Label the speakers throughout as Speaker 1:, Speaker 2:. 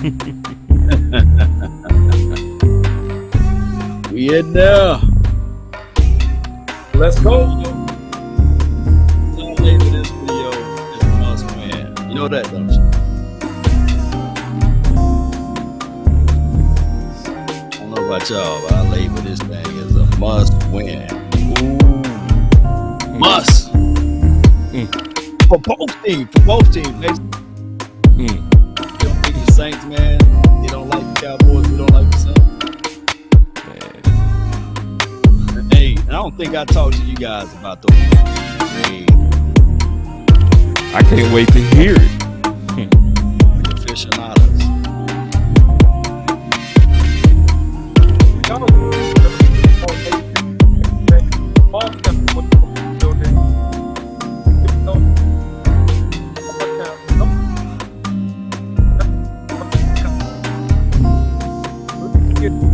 Speaker 1: We in there.
Speaker 2: Let's go.
Speaker 1: I'll label this video as a must win. You know that, don't you? I don't know about y'all, but I label this thing as a must win.
Speaker 3: Ooh.
Speaker 1: Must. For both teams, basically. You don't think the Saints, man, they don't like the Cowboys, we don't like the Saints. Hey, I don't think I talked to you guys about those. Hey,
Speaker 3: I can't wait to hear it.
Speaker 1: the aficionados.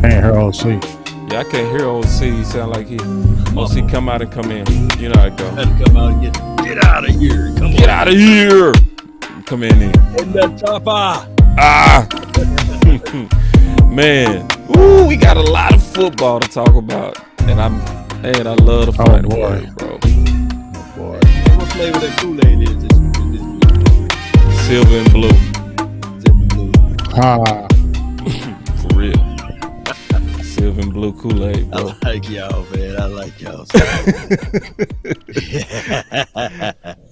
Speaker 2: Can't hear OC.
Speaker 3: Yeah, I can't hear OC. He sound like he OC come out and come in. You know how it go.
Speaker 1: Had to come out and get out of here. Come
Speaker 3: Get out of here. Come in.
Speaker 1: In that chopper.
Speaker 3: Ah. Man. Ooh, we got a lot of football to talk about. And I love the final word, bro.
Speaker 1: Oh boy. What flavor that Kool-Aid is this week?
Speaker 3: Silver and blue.
Speaker 1: Silver blue.
Speaker 3: For real. Silver and blue Kool-Aid, bro.
Speaker 1: I like y'all, man. I like y'all.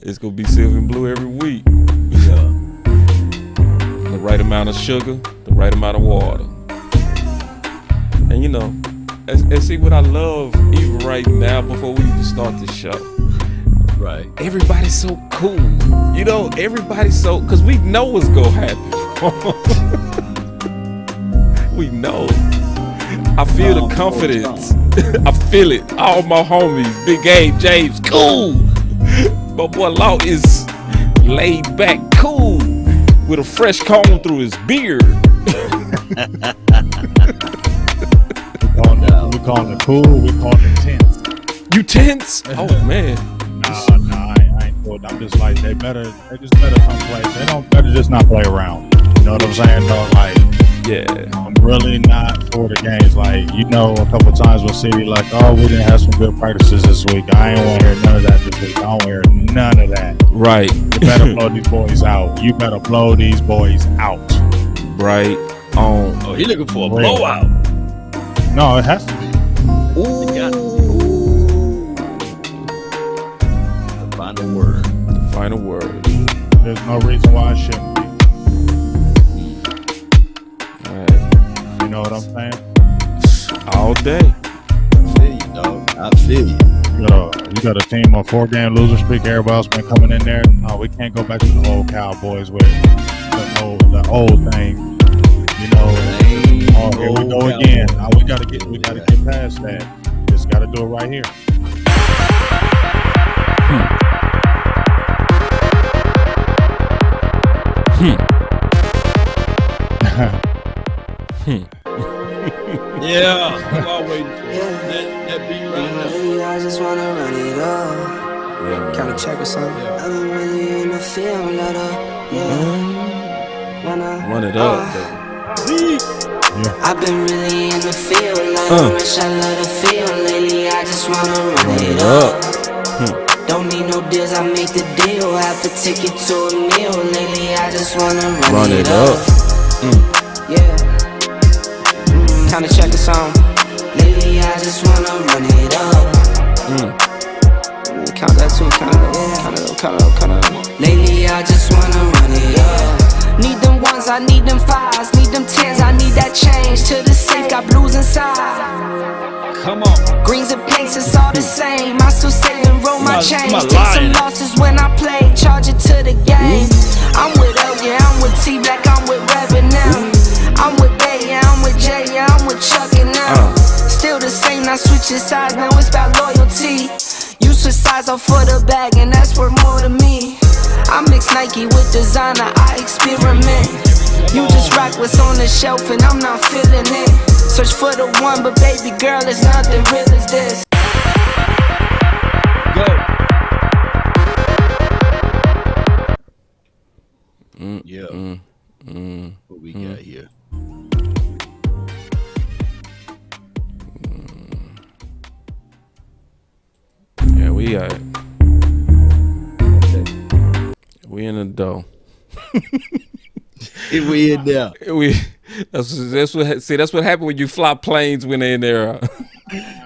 Speaker 3: It's gonna be silver and blue every week.
Speaker 1: Yeah.
Speaker 3: The right amount of sugar, the right amount of water. And you know, and see what I love even right now before we even start the show.
Speaker 1: Right.
Speaker 3: Everybody's so cool. You know, everybody's so, because we know what's gonna happen. We know. I feel the confidence. I feel it. All my homies, Big Abe, James, cool. My boy Law is laid back, cool, with a fresh comb through his beard.
Speaker 2: We call it cool. We call it tense.
Speaker 3: You tense? Oh man.
Speaker 2: Nah, I ain't cool. I'm just like they just better come play. They don't better just not play around. You know what I'm saying? Though, like,
Speaker 3: yeah,
Speaker 2: I'm really not for the games. Like, you know, a couple times when City like, oh, we didn't have some good practices this week. I ain't want to hear none of that this week. I don't hear none of that.
Speaker 3: Right.
Speaker 2: You better blow these boys out. You better blow these boys out.
Speaker 3: Right on.
Speaker 1: Oh, he looking for a blowout.
Speaker 2: No, it has to be.
Speaker 3: Ooh.
Speaker 1: The final word.
Speaker 3: The final word.
Speaker 2: There's no reason why it shouldn't be.
Speaker 3: All right.
Speaker 2: You know what I'm saying?
Speaker 3: All day.
Speaker 1: I feel you, dog. I feel you.
Speaker 2: You got a team on 4-game loser streak. Everybody else been coming in there. No, we can't go back to the old Cowboys with the old thing. You know, here we go again. Now we gotta get past that. Just gotta do it right here.
Speaker 1: Yeah, I'm always that beat right now.
Speaker 4: I just wanna run it up. Kinda check or something. I've been really in the field, let up.
Speaker 3: Run it up, baby.
Speaker 4: I've been really in the field, like rich, I love the feel. Lately, I just wanna run it up. Don't need no deals, I make the deal. Have to take it to a meal. Lately, I just wanna run it up. Yeah. Kinda check the song. Lately, I just wanna run it up. Count that too, count it up. Lately, I just wanna run it up. Need them ones, I need them fives, need them tens, I need that change. To the safe, got blues inside.
Speaker 1: Come on.
Speaker 4: Greens and pinks, it's all the same. I still save and roll my change. Take some
Speaker 1: lying.
Speaker 4: losses when I play, charge it to the game. I'm with L, yeah, I'm with T, Black, I'm with Reverend now. I'm with Bay, yeah, I'm with J, yeah, I'm with Chuck and now. Still the same, not switching sides, now it's about loyalty. You switch sides off for the bag, and that's worth more to me. I mix Nike with designer, I experiment. You just rock what's on the shelf and I'm not feeling it. Search for the one, but baby girl, it's nothing real as this.
Speaker 1: Go. Yeah. What we got here?
Speaker 3: Yeah, we in the dough.
Speaker 1: We in there.
Speaker 3: That's what happened when you fly planes when they're in there.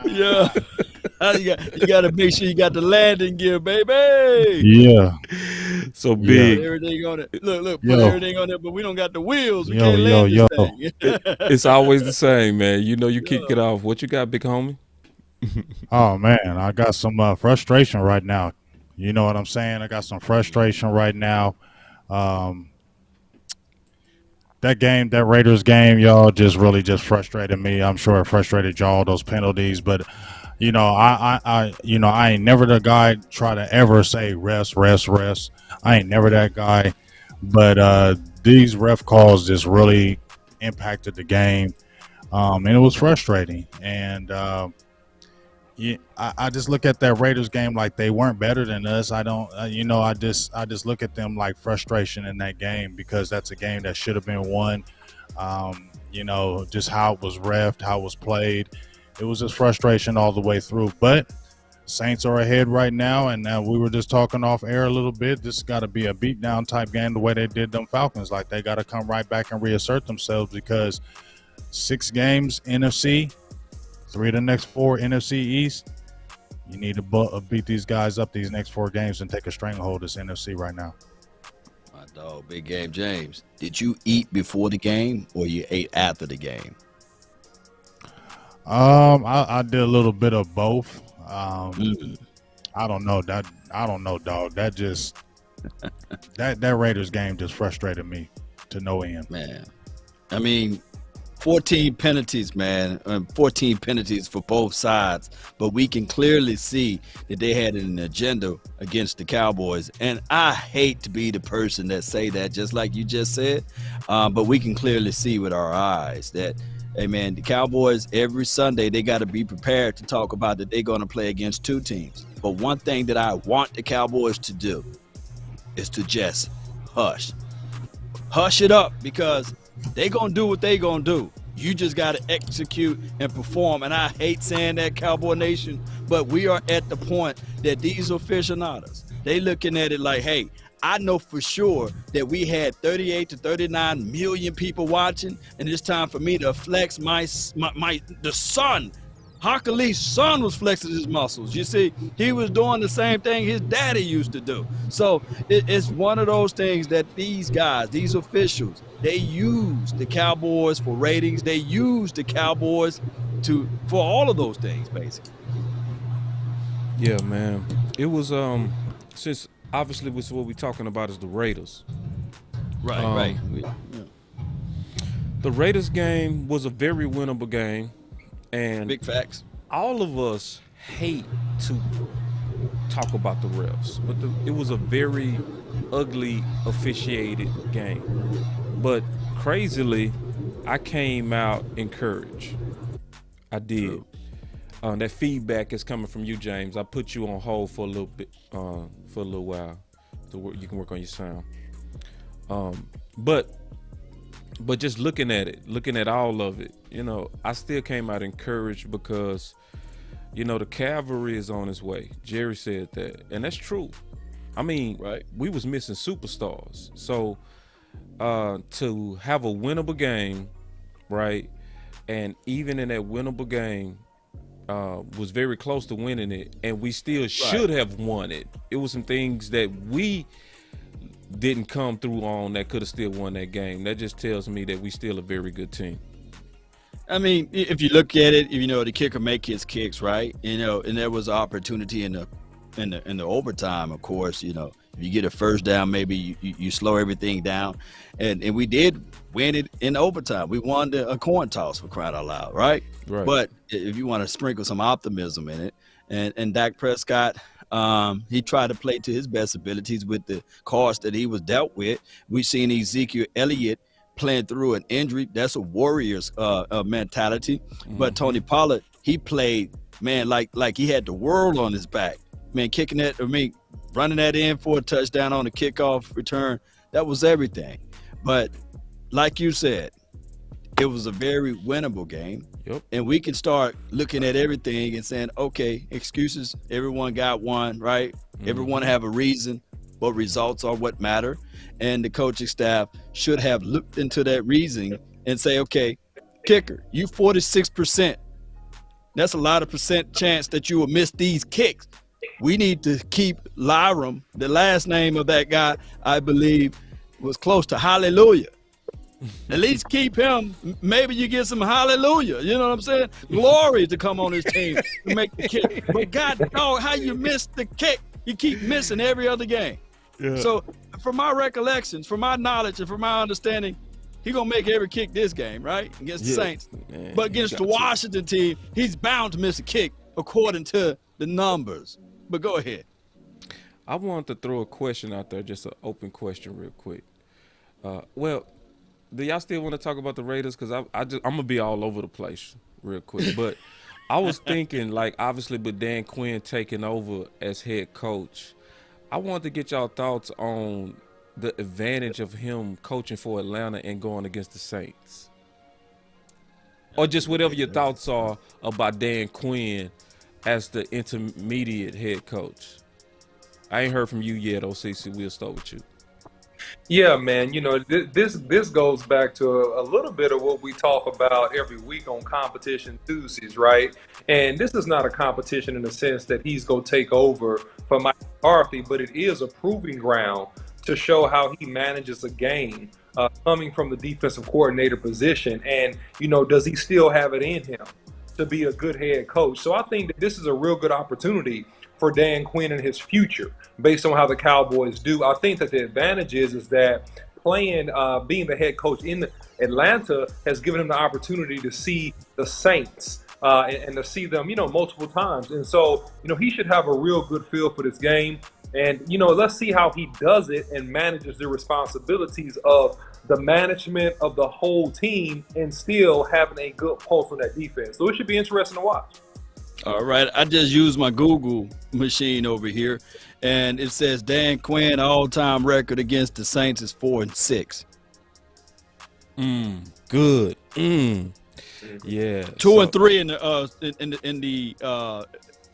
Speaker 1: Yeah. You got to make sure you got the landing gear, baby.
Speaker 2: Yeah.
Speaker 3: So
Speaker 1: Put
Speaker 3: big.
Speaker 1: everything on it. Look, put
Speaker 2: Yo.
Speaker 1: everything on it, but we don't got the wheels. We
Speaker 2: Yo,
Speaker 1: can't land
Speaker 2: yo,
Speaker 1: this thing.
Speaker 3: It's always the same, man. You know you kick it off. What you got, big homie?
Speaker 2: Oh man, I got some frustration right now. You know what I'm saying? I got some frustration right now. That Raiders game, y'all, just really just frustrated me. I'm sure it frustrated y'all, those penalties. But you know, I ain't never the guy try to ever say rest. I ain't never that guy. But these ref calls just really impacted the game, and it was frustrating. And yeah, I just look at that Raiders game like they weren't better than us. I don't, I just look at them like frustration in that game because that's a game that should have been won. Just how it was reffed, how it was played. It was just frustration all the way through. But Saints are ahead right now, and we were just talking off air a little bit. This got to be a beatdown type game the way they did them Falcons. Like they got to come right back and reassert themselves because 6 games NFC. 3 of the next 4 NFC East. You need to beat these guys up these next 4 games and take a stranglehold this NFC right now.
Speaker 1: My dog, Big Game James. Did you eat before the game or you ate after the game?
Speaker 2: I did a little bit of both. I don't know, dog. That just that Raiders game just frustrated me to no end.
Speaker 1: Man, I mean, 14 penalties, man. 14 penalties for both sides. But we can clearly see that they had an agenda against the Cowboys. And I hate to be the person that say that, just like you just said. But we can clearly see with our eyes that, hey, man, the Cowboys, every Sunday, they got to be prepared to talk about that they're going to play against 2 teams. But one thing that I want the Cowboys to do is to just hush. Hush it up because they going to do what they going to do. You just got to execute and perform. And I hate saying that, Cowboy Nation, but we are at the point that these aficionados, they looking at it like, hey, I know for sure that we had 38 to 39 million people watching, and it's time for me to flex the son. Hakali's son was flexing his muscles. You see, he was doing the same thing his daddy used to do. So it's one of those things that these guys, these officials, they use the Cowboys for ratings. They use the Cowboys for all of those things, basically.
Speaker 3: Yeah, man. It was since obviously what we're talking about is the Raiders.
Speaker 1: Right.
Speaker 3: The Raiders game was a very winnable game. And
Speaker 1: big facts.
Speaker 3: All of us hate to talk about the refs, but it was a very ugly officiated game. But crazily, I came out encouraged. I did. That feedback is coming from you, James. I put you on hold for a little bit, for a little while, so you can work on your sound. But just looking at all of it, I still came out encouraged because, the cavalry is on its way. Jerry said that, and that's true. I mean, right. We was missing superstars. So to have a winnable game, right, and even in that winnable game, was very close to winning it, and we still should have won it. It was some things that we didn't come through on that could have still won that game. That just tells me that we still a very good team.
Speaker 1: I mean, if you look at it, the kicker make his kicks, right? And there was opportunity in the overtime, of course. If you get a first down, maybe you slow everything down, and we did win it in overtime. We won a coin toss, for crying out loud, right? But if you want to sprinkle some optimism in it, and Dak Prescott, he tried to play to his best abilities with the cards that he was dealt with. We've seen Ezekiel Elliott playing through an injury. That's a Warriors mentality. Mm-hmm. But Tony Pollard, he played, man, like he had the world on his back. Man, running that in for a touchdown on a kickoff return, that was everything. But like you said, it was a very winnable game.
Speaker 3: Yep.
Speaker 1: And we can start looking at everything and saying, okay, excuses, everyone got one, right? Everyone have a reason, but results are what matter. And the coaching staff should have looked into that reasoning and say, okay, kicker, you 46%. That's a lot of percent chance that you will miss these kicks. We need to keep Lyram, the last name of that guy, I believe, was close to Hallelujah. At least keep him. Maybe you get some hallelujah. You know what I'm saying? Glory to come on his team to make the kick. But God, dog, how you missed the kick? You keep missing every other game. Yeah. So, from my recollections, from my knowledge, and from my understanding, he's going to make every kick this game, right? Against the Saints. Man, but against the Washington team, he's bound to miss a kick according to the numbers. But go ahead.
Speaker 3: I wanted to throw a question out there, just an open question real quick. Do y'all still want to talk about the Raiders? Because I'm going to be all over the place real quick. But I was thinking, like, obviously with Dan Quinn taking over as head coach, I wanted to get y'all thoughts on the advantage of him coaching for Atlanta and going against the Saints. Or just whatever your thoughts are about Dan Quinn as the intermediate head coach. I ain't heard from you yet, OCC. We'll start with you.
Speaker 5: Yeah, man, this goes back to a little bit of what we talk about every week on Competition Tuesdays, right? And this is not a competition in the sense that he's going to take over for Mike McCarthy, but it is a proving ground to show how he manages a game coming from the defensive coordinator position. And, does he still have it in him to be a good head coach? So I think that this is a real good opportunity for Dan Quinn and his future based on how the Cowboys do. I think that the advantage is that being the head coach in Atlanta has given him the opportunity to see the Saints and to see them, multiple times. And so, he should have a real good feel for this game. And, let's see how he does it and manages the responsibilities of the management of the whole team and still having a good pulse on that defense. So it should be interesting to watch.
Speaker 1: All right, I just used my Google machine over here, and it says Dan Quinn all-time record against the Saints is 4-6.
Speaker 3: Good. Yeah.
Speaker 1: 2-3 in the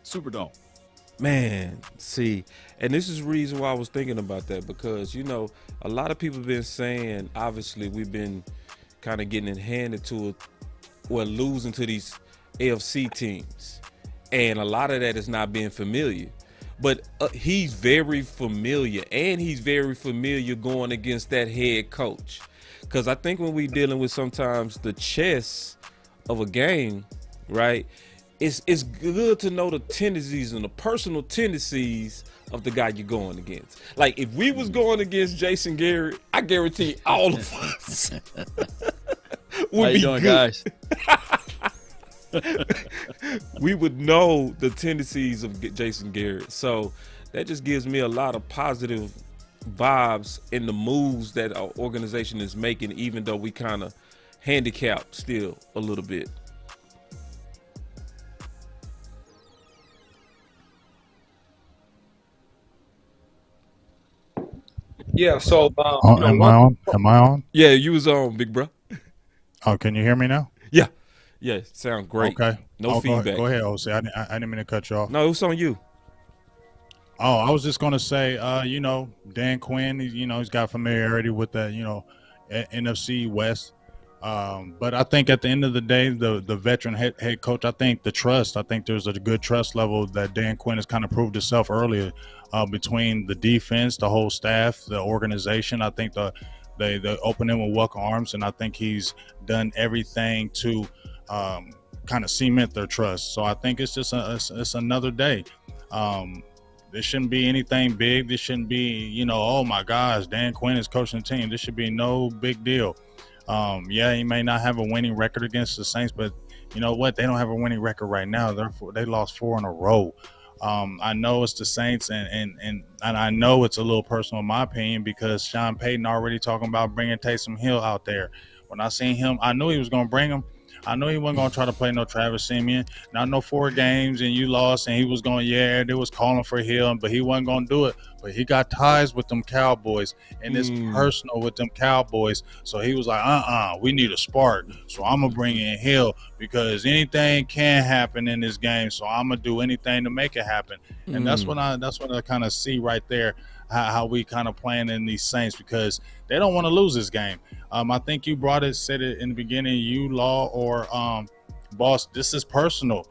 Speaker 1: Superdome.
Speaker 3: Man, see, and this is the reason why I was thinking about that, because a lot of people have been saying, obviously, we've been kind of getting it handed to it, or losing to these AFC teams. And a lot of that is not being familiar. But he's very familiar, and he's very familiar going against that head coach. Because I think when we're dealing with sometimes the chess of a game, right, it's good to know the tendencies and the personal tendencies of the guy you're going against. Like, if we was going against Jason Garrett, I guarantee all of us would
Speaker 1: How you
Speaker 3: be
Speaker 1: doing,
Speaker 3: good.
Speaker 1: guys?
Speaker 3: We would know the tendencies of Jason Garrett. So that just gives me a lot of positive vibes in the moves that our organization is making, even though we kind of handicapped still a little bit.
Speaker 5: Yeah, so
Speaker 2: am I on? Am I on?
Speaker 3: Yeah, you was on, big bro.
Speaker 2: Oh, can you hear me now?
Speaker 3: Yeah, sound great.
Speaker 2: Okay.
Speaker 3: No feedback.
Speaker 2: Go ahead, OC. I didn't mean to cut you off.
Speaker 3: No, it was on you.
Speaker 2: Oh, I was just gonna say, Dan Quinn, he's got familiarity with that, NFC West. But I think at the end of the day, the veteran head coach, I think there's a good trust level that Dan Quinn has kind of proved himself earlier between the defense, the whole staff, the organization. I think they open him with welcome arms, and I think he's done everything to kind of cement their trust. So I think it's just it's another day. This shouldn't be anything big. This shouldn't be, oh my gosh, Dan Quinn is coaching the team. This should be no big deal. He may not have a winning record against the Saints, but you know what? They don't have a winning record right now. They lost 4 in a row. I know it's the Saints, and I know it's a little personal in my opinion, because Sean Payton already talking about bringing Taysom Hill out there. When I seen him, I knew he was going to bring him, I know he wasn't going to try to play no Travis Simeon. Not no 4 games and you lost, and he was going, they was calling for him, but he wasn't going to do it. But he got ties with them Cowboys, and it's personal with them Cowboys. So he was like, we need a spark. So I'm going to bring in Hill because anything can happen in this game. So I'm going to do anything to make it happen. And that's what I kind of see right there, how we kind of playing in these Saints, because they don't want to lose this game. I think you said it in the beginning, you, Law, or Boss, this is personal.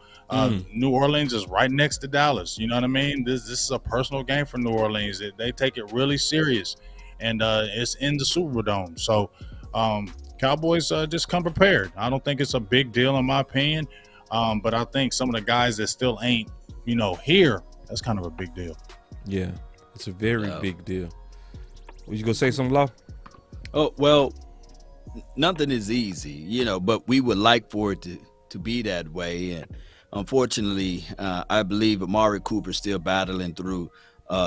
Speaker 2: New Orleans is right next to Dallas. You know what I mean? This is a personal game for New Orleans. They take it really serious, and it's in the Superdome. So Cowboys just come prepared. I don't think it's a big deal in my opinion, but I think some of the guys that still ain't, here, that's kind of a big deal.
Speaker 3: Yeah, it's a very big deal. Was you gonna say something, Law?
Speaker 1: Oh, well, nothing is easy, but we would like for it to be that way. And unfortunately, I believe Amari Cooper's still battling through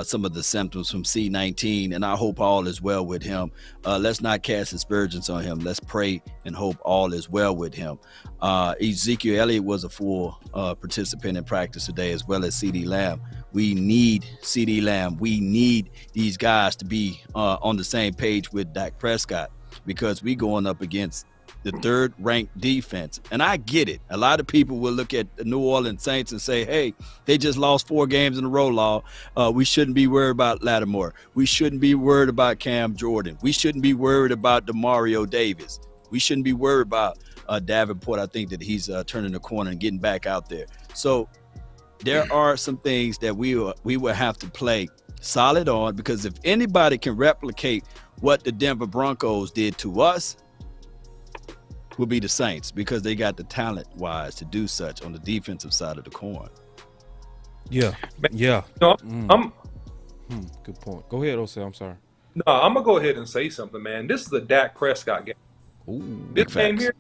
Speaker 1: some of the symptoms from C19, and I hope all is well with him. Let's not cast aspersions on him. Let's pray and hope all is well with him. Ezekiel Elliott was a full participant in practice today, as well as CeeDee Lamb. We need CeeDee Lamb. We need these guys to be on the same page with Dak Prescott, because we going up against the 3rd-ranked defense. And I get it. A lot of people will look at the New Orleans Saints and say, hey, they just lost 4 games in a row, Law. We shouldn't be worried about Lattimore. We shouldn't be worried about Cam Jordan. We shouldn't be worried about DeMario Davis. We shouldn't be worried about Davenport. I think that he's turning the corner and getting back out there. So there are some things that we will have to play solid on, because if anybody can replicate what the Denver Broncos did to us, will be the Saints, because they got the talent-wise to do such on the defensive side of the coin.
Speaker 3: Yeah. Good point. Go ahead, Ose. I'm sorry.
Speaker 5: No, I'm gonna go ahead and say something, man. This is the Dak Prescott game. This game here,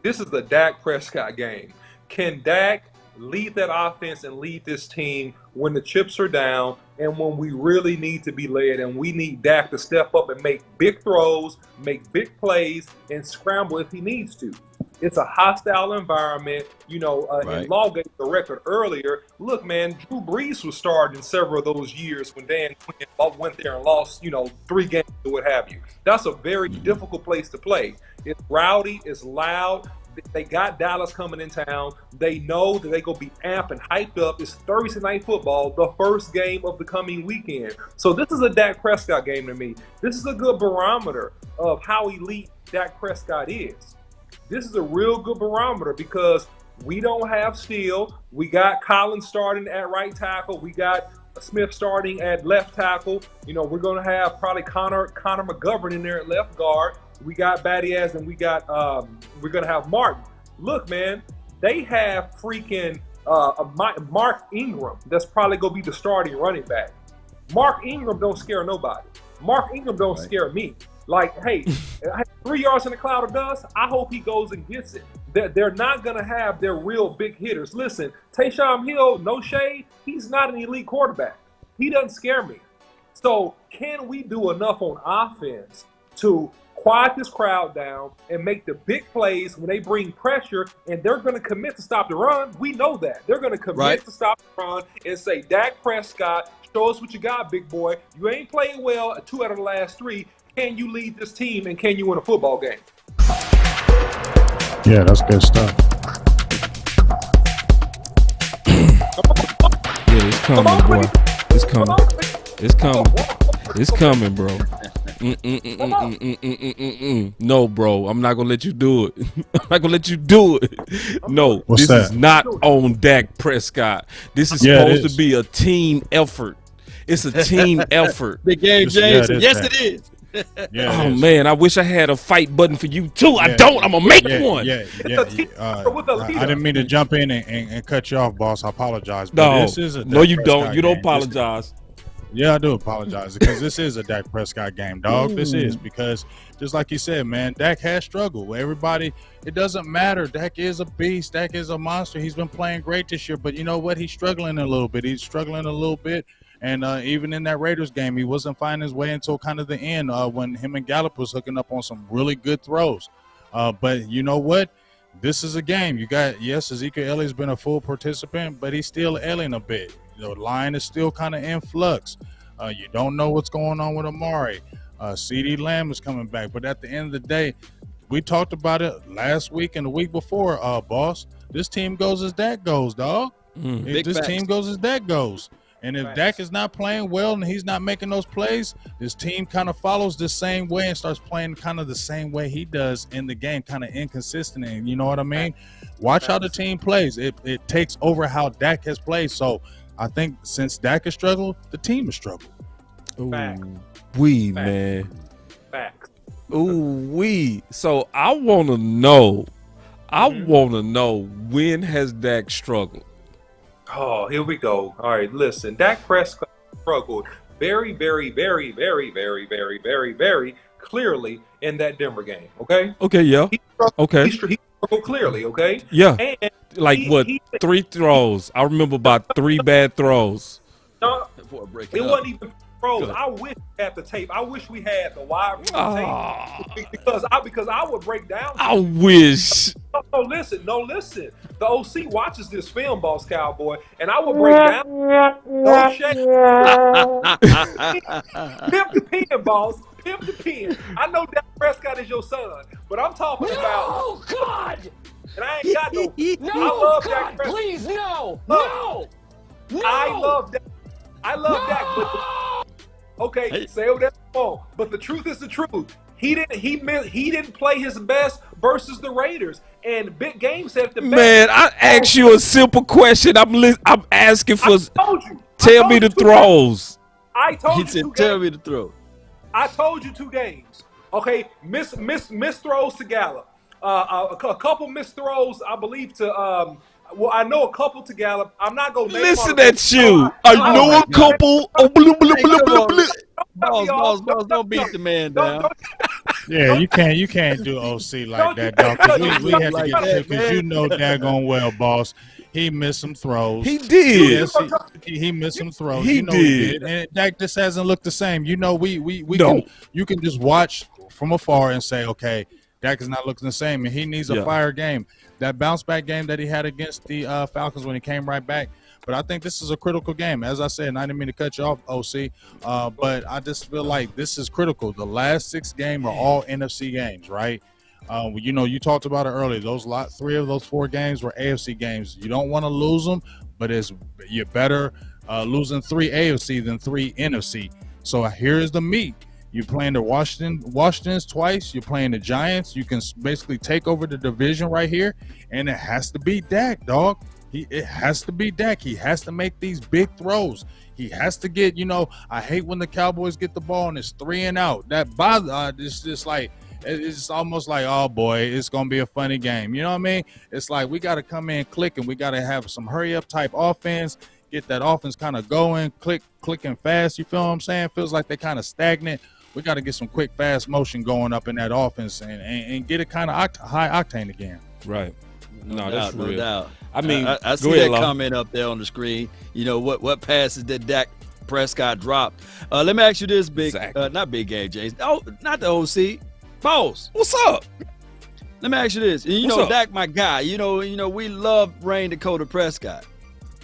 Speaker 5: this is the Dak Prescott game. Can Dak lead that offense and lead this team when the chips are down and when we really need to be led, and we need Dak to step up and make big throws, make big plays, and scramble if he needs to? It's a hostile environment. And Law gave the record earlier. Look, man, Drew Brees was starting in several of those years when Dan Quinn went there and lost, 3 games or what have you. That's a very difficult place to play. It's rowdy, it's loud. They got Dallas coming in town. They know that they're going to be amped and hyped up. It's Thursday Night Football, the first game of the coming weekend. So this is a Dak Prescott game to me. This is a good barometer of how elite Dak Prescott is. This is a real good barometer, because we don't have Steele. We got Collins starting at right tackle. We got Smith starting at left tackle. We're going to have probably Connor McGovern in there at left guard. We got Badiaz, and we're gonna have Martin. Look, man, they have freaking Mark Ingram. That's probably gonna be the starting running back. Mark Ingram don't scare nobody. Mark Ingram don't scare me. Like, hey, 3 yards in a cloud of dust. I hope he goes and gets it. They're not gonna have their real big hitters. Listen, Taysom Hill, no shade. He's not an elite quarterback. He doesn't scare me. So can we do enough on offense to quiet this crowd down and make the big plays when they bring pressure? And they're going to commit to stop the run. We know that. They're going to commit to stop the run and say, Dak Prescott, show us what you got, big boy. You ain't playing well 2 out of the last 3. Can you lead this team, and can you win a football game?
Speaker 2: Yeah, that's good stuff.
Speaker 3: Yeah, it's coming, boy. It's coming. It's coming. It's coming, bro. No, bro, I'm not gonna let you do it. I'm not gonna let you do it. No,
Speaker 2: What's
Speaker 3: this
Speaker 2: that?
Speaker 3: is not on Dak Prescott. This is supposed to be a team effort. It's a team effort.
Speaker 1: Big game, James. Yes, it is.
Speaker 3: Oh man, I wish I had a fight button for you too. I don't. I'm gonna make one.
Speaker 2: I didn't mean to jump in and cut you off, boss. I apologize. But this is a
Speaker 3: you don't.
Speaker 2: Prescott
Speaker 3: You don't
Speaker 2: game.
Speaker 3: apologize.
Speaker 2: Yeah, I do apologize, because this is a Dak Prescott game, dog. This is, because just like you said, man, Dak has struggled. Everybody, it doesn't matter. Dak is a beast. Dak is a monster. He's been playing great this year, but you know what? He's struggling a little bit. And even in that Raiders game, he wasn't finding his way until kind of the end when him and Gallup was hooking up on some really good throws. But you know what? this is a game. You got, yes, Ezekiel Elliott's been a full participant, but he's still ailing a bit. The line is still kind of in flux. You don't know what's going on with Amari. CD Lamb is coming back. But at the end of the day, we talked about it last week and the week before, boss. This team goes as Dak goes, dog. If this team goes as Dak goes. And if Dak is not playing well and he's not making those plays, this team kind of follows the same way and starts playing kind of the same way he does in the game, kind of inconsistent. And you know what I mean? Watch how the team plays. It takes over how Dak has played. So I think since Dak has struggled, the team has struggled.
Speaker 3: Man.
Speaker 5: Facts.
Speaker 3: So I want to know. When has Dak struggled?
Speaker 5: Oh, here we go. All right, listen. Dak Prescott struggled very, very, very, very, very, very, very, very clearly in that Denver game. Okay.
Speaker 3: Okay. Yeah.
Speaker 5: He struggled clearly. Okay.
Speaker 3: Yeah.
Speaker 5: And
Speaker 3: like three throws. I remember about 3 bad throws.
Speaker 5: No, it wasn't even throws. I wish we had the tape. I wish we had the wide tape because I would break down.
Speaker 3: I wish.
Speaker 5: No, listen. The OC watches this film, Boss Cowboy, and I will break down. No shade. Pimp the pen, boss. Pimp the pen. I know Dak Prescott is your son, but I'm talking about.
Speaker 6: Oh God!
Speaker 5: And I ain't got no.
Speaker 6: No,
Speaker 5: I love
Speaker 6: God,
Speaker 5: Dak Prescott.
Speaker 6: please, no.
Speaker 5: I love Dak. Dak, but okay, say what that's wrong. But the truth is the truth. He didn't play his best versus the Raiders. And Big Game said the best.
Speaker 3: Man, I asked you a simple question. I'm asking for.
Speaker 5: Tell
Speaker 3: me the throws.
Speaker 5: I told you.
Speaker 1: He said, "Tell me the throw."
Speaker 5: I told you 2 games. Okay, miss throws to Gallup. A couple missed throws, I believe, to well, I know a couple to Gallup. I'm not gonna
Speaker 3: listen at you. I know a couple.
Speaker 1: Boss, don't beat the man down.
Speaker 2: Yeah, you can't do OC like that, dog. We had to get because you know daggone well, boss. He missed some throws.
Speaker 3: He did.
Speaker 2: Yes, he missed some throws.
Speaker 3: He
Speaker 2: you know
Speaker 3: did.
Speaker 2: He did. And Dak just hasn't looked the same. You know, you can just watch from afar and say, okay, Dak is not looking the same, and he needs a fire game. That bounce back game that he had against the Falcons when he came right back. But I think this is a critical game. As I said, and I didn't mean to cut you off, OC, but I just feel like this is critical. The last 6 games are all NFC games, right? You know, you talked about it earlier. 3 of those 4 games were AFC games. You don't want to lose them, but you're better losing 3 AFC than 3 NFC. So here's the meat. You're playing the Washingtons twice. You're playing the Giants. You can basically take over the division right here, and it has to be Dak, dog. It has to be Dak. He has to make these big throws. He has to get, I hate when the Cowboys get the ball and it's 3 and out. That bothers. It's just like, it's almost like, oh boy, it's gonna be a funny game. You know what I mean? It's like we got to come in click, and we got to have some hurry up type offense. Get that offense kind of going, clicking fast. You feel what I'm saying? Feels like they're kind of stagnant. We got to get some quick, fast motion going up in that offense and get it kind of high octane again.
Speaker 3: Right.
Speaker 1: No
Speaker 3: that's real.
Speaker 1: No doubt.
Speaker 3: I mean,
Speaker 1: I see that comment up there on the screen. You know what passes that Dak Prescott dropped. Let me ask you this, not Big Game, James. Oh, not the OC. Boss, what's up? Let me ask you this. And Dak, my guy. You know, we love Rain Dakota Prescott.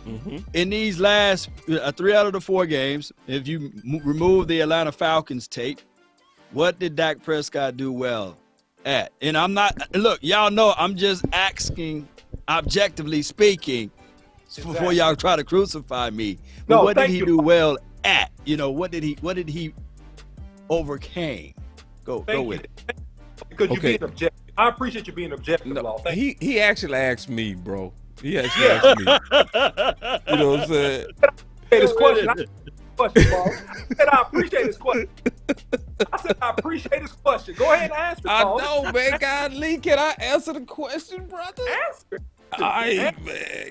Speaker 1: Mm-hmm. In these last 3 out of the 4 games, if you remove the Atlanta Falcons tape, what did Dak Prescott do well at? And I'm not, look, y'all know I'm just asking, objectively speaking, before y'all try to crucify me. But what did he do well at? What did he overcame? Go with it.
Speaker 5: Because you're being objective. I appreciate you being objective, Law.
Speaker 3: He actually asked me, bro. He actually asked me. You know what I'm saying?
Speaker 5: This question, I said I appreciate this question. Go ahead and ask it.
Speaker 3: I know, man. Golly, can I answer the question, brother?
Speaker 5: Answer.
Speaker 3: Man,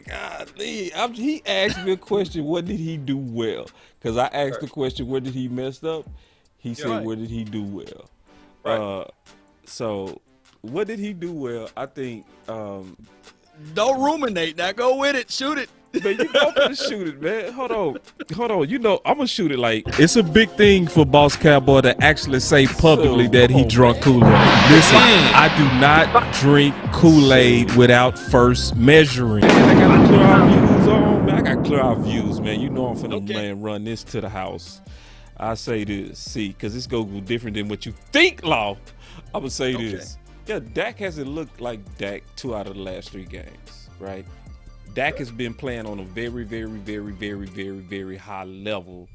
Speaker 3: golly. He asked me a question, what did he do well? Because I asked the question, where did he mess up? He said, where did he do well? Right. So, what did he do well? I think...
Speaker 1: Don't ruminate. Now go with it. Shoot it.
Speaker 3: Man, you know I'm gonna shoot it, man. Hold on. You know I'm gonna shoot it like it's a big thing for Boss Cowboy to actually say publicly that he drunk Kool-Aid. Listen, I do not drink Kool-Aid without first measuring. Man, I gotta clear our views on, man. I gotta clear our views, man. You know I'm finna man run this to the house. I say this, see, because this go different than what you think, Law. I'm gonna say this. Yeah, Dak hasn't looked like Dak 2 out of the last 3 games, right? Dak has been playing on a very, very, very, very, very, very high level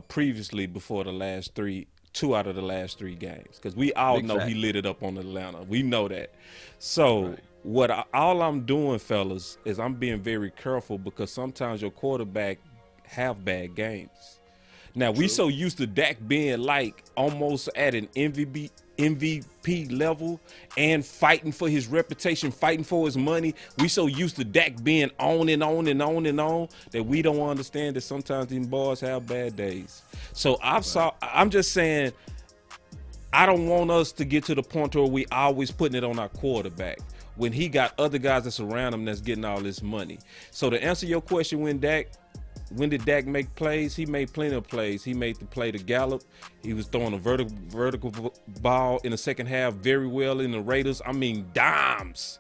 Speaker 3: previously before the last 2 out of the last 3 games. Because we all know he lit it up on Atlanta. We know that. So all I'm doing, fellas, is I'm being very careful because sometimes your quarterback have bad games. Now, we so used to Dak being like almost at an MVP level and fighting for his reputation, fighting for his money. We so used to Dak being on and on and on and on that we don't understand that sometimes these boys have bad days. So I'm just saying, I don't want us to get to the point where we always putting it on our quarterback when he got other guys that surround him that's getting all this money. So to answer your question, when did Dak make plays? He made plenty of plays. He made the play to Gallup. He was throwing a vertical ball in the second half very well in the Raiders. I mean, dimes.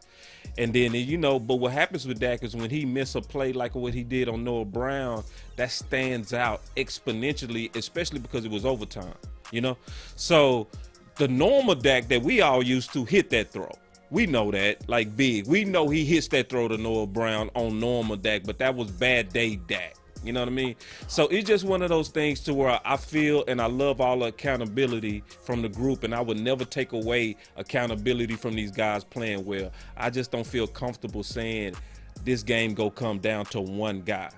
Speaker 3: And then, you know, but what happens with Dak is when he misses a play like what he did on Noah Brown, that stands out exponentially, especially because it was overtime, you know? So the normal Dak that we all used to hit that throw. We know that, like big. We know he hits that throw to Noah Brown on normal Dak, but that was bad day Dak. You know what I mean? So it's just one of those things to where I feel and I love all the accountability from the group, and I would never take away accountability from these guys playing well. I just don't feel comfortable saying this game go come down to one guy.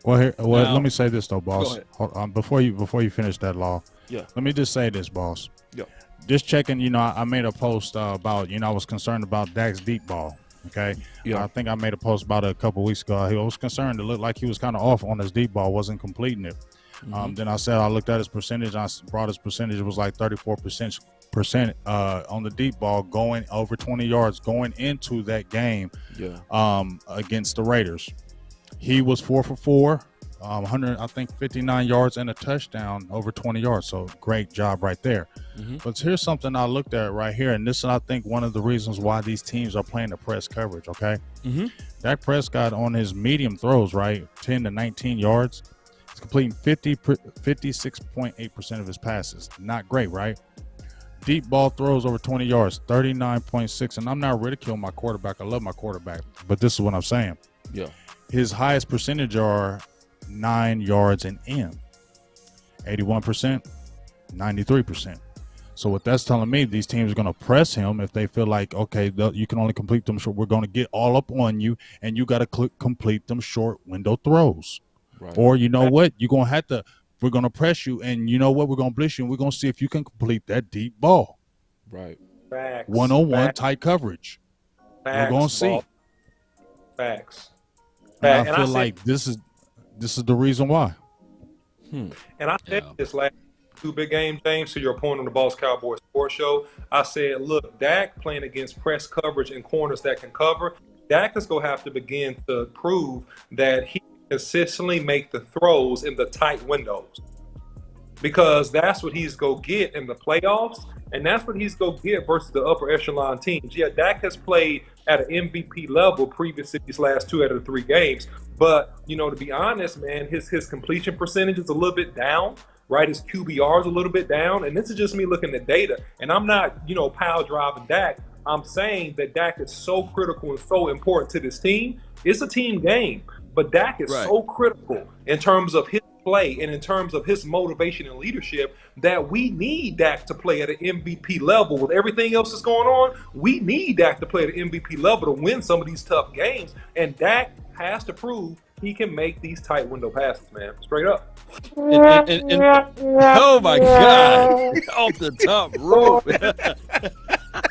Speaker 2: Well, let me say this though, boss. Before you finish that, Law.
Speaker 3: Yeah.
Speaker 2: Let me just say this, boss.
Speaker 3: Yeah.
Speaker 2: Just checking. You know, I made a post about. You know, I was concerned about Dak's deep ball. Okay. Yeah. I think I made a post about it a couple of weeks ago. I was concerned. It looked like he was kind of off on his deep ball, wasn't completing it. Then I said I looked at his percentage. I brought his percentage. It was like 34% on the deep ball, going over 20 yards going into that game. Yeah. Against the Raiders, he was 4 for 4, 59 yards and a touchdown over 20 yards. So great job right there. But here's something I looked at right here, and this is, I think, one of the reasons why these teams are playing the press coverage. Okay. Dak Prescott on his medium throws, right, 10 to 19 yards, he's completing 56.8% of his passes. Not great, right? Deep ball throws over 20 yards, 39.6. And I'm not ridiculing my quarterback. I love my quarterback, but this is what I'm saying.
Speaker 3: Yeah.
Speaker 2: His highest percentage are 9 yards and in, 81%, 93%. So what that's telling me, these teams are going to press him if they feel like, okay, you can only complete them short. We're going to get all up on you, and you got to complete them short window throws. Right. Or you know what? You're going to have to. We're going to press you, and you know what? We're going to blitz you, and we're going to see if you can complete that deep ball.
Speaker 3: Right.
Speaker 5: Facts.
Speaker 2: 1-on-1 tight coverage.
Speaker 5: Facts.
Speaker 2: We're going to see.
Speaker 5: Facts.
Speaker 2: And I feel like this is the reason why.
Speaker 5: And I said this last 2 big game, James, to your point on the Boss Cowboys Sports Show. I said, look, Dak playing against press coverage and corners that can cover, Dak is going to have to begin to prove that he can consistently make the throws in the tight windows. Because that's what he's going to get in the playoffs, and that's what he's going to get versus the upper echelon teams. Yeah, Dak has played at an MVP level previously these last 2 out of the 3 games. But, you know, to be honest, man, his completion percentage is a little bit down, right? His QBR is a little bit down. And this is just me looking at data. And I'm not, you know, pile driving Dak. I'm saying that Dak is so critical and so important to this team. It's a team game. But Dak is so critical in terms of his play and in terms of his motivation and leadership that we need Dak to play at an MVP level. With everything else that's going on, we need Dak to play at an MVP level to win some of these tough games. And Dak has to prove he can make these tight window passes, man. Straight up.
Speaker 1: Oh my God! Off the top rope.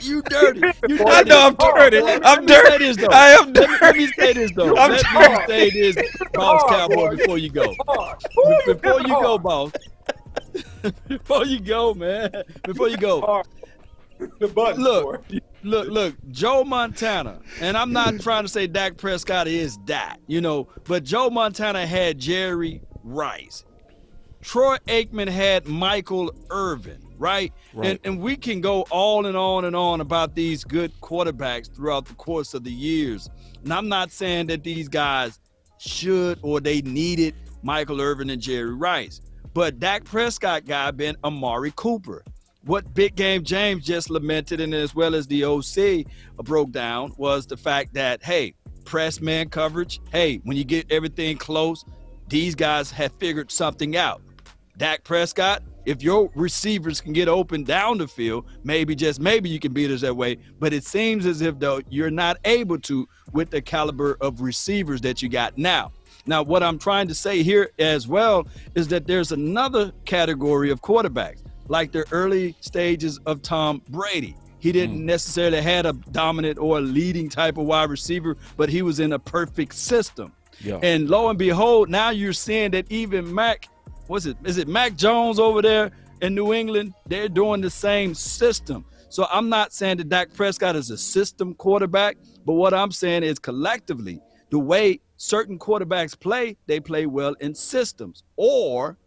Speaker 1: You dirty.
Speaker 3: I know I'm dirty. I'm dirty. I am dirty.
Speaker 1: Let me say this though. Let me say this, Boss Cowboy, before you go. Before you go, boss. Before you go, man. Before you go.
Speaker 5: The button.
Speaker 1: Look, Look, Joe Montana, and I'm not trying to say Dak Prescott is that, but Joe Montana had Jerry Rice. Troy Aikman had Michael Irvin, right? And we can go on and on and on about these good quarterbacks throughout the course of the years. And I'm not saying that these guys should or they needed Michael Irvin and Jerry Rice. But Dak Prescott guy been Amari Cooper. What Big Game James just lamented, and as well as the OC broke down, was the fact that, hey, press man coverage, hey, when you get everything close, these guys have figured something out. Dak Prescott, if your receivers can get open down the field, maybe, just maybe, you can beat us that way. But it seems as if, though, you're not able to with the caliber of receivers that you got now. Now, what I'm trying to say here as well is that there's another category of quarterbacks, like the early stages of Tom Brady. He didn't necessarily had a dominant or a leading type of wide receiver, but he was in a perfect system.
Speaker 3: Yeah.
Speaker 1: And lo and behold, now you're seeing that even is it Mac Jones over there in New England? They're doing the same system. So I'm not saying that Dak Prescott is a system quarterback, but what I'm saying is collectively, the way certain quarterbacks play, they play well in systems, or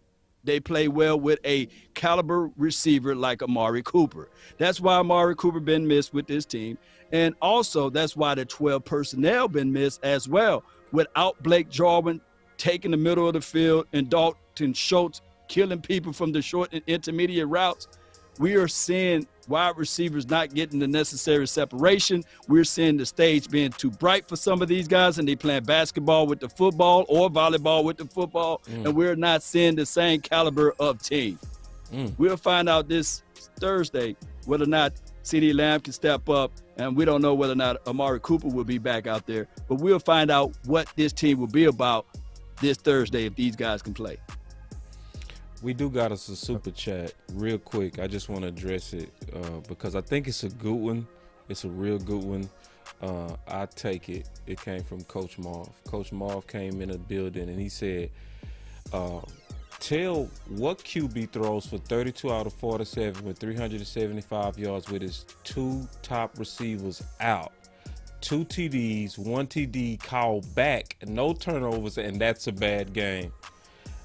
Speaker 1: they play well with a caliber receiver like Amari Cooper. That's why Amari Cooper been missed with this team. And also that's why the 12 personnel been missed as well. Without Blake Jarwin taking the middle of the field and Dalton Schultz killing people from the short and intermediate routes, we are seeing wide receivers not getting the necessary separation. We're seeing the stage being too bright for some of these guys, and they playing basketball with the football or volleyball with the football, and we're not seeing the same caliber of team. We'll find out this Thursday whether or not CeeDee Lamb can step up, and we don't know whether or not Amari Cooper will be back out there, but we'll find out what this team will be about this Thursday if these guys can play.
Speaker 3: We do got us a super chat real quick. I just want to address it because I think it's a good one. It's a real good one. I take it. It came from Coach Marv. Coach Marv came in the building and he said, tell what QB throws for 32 out of 47 with 375 yards with his two top receivers out. 2 TDs, 1 TD called back, no turnovers, and that's a bad game.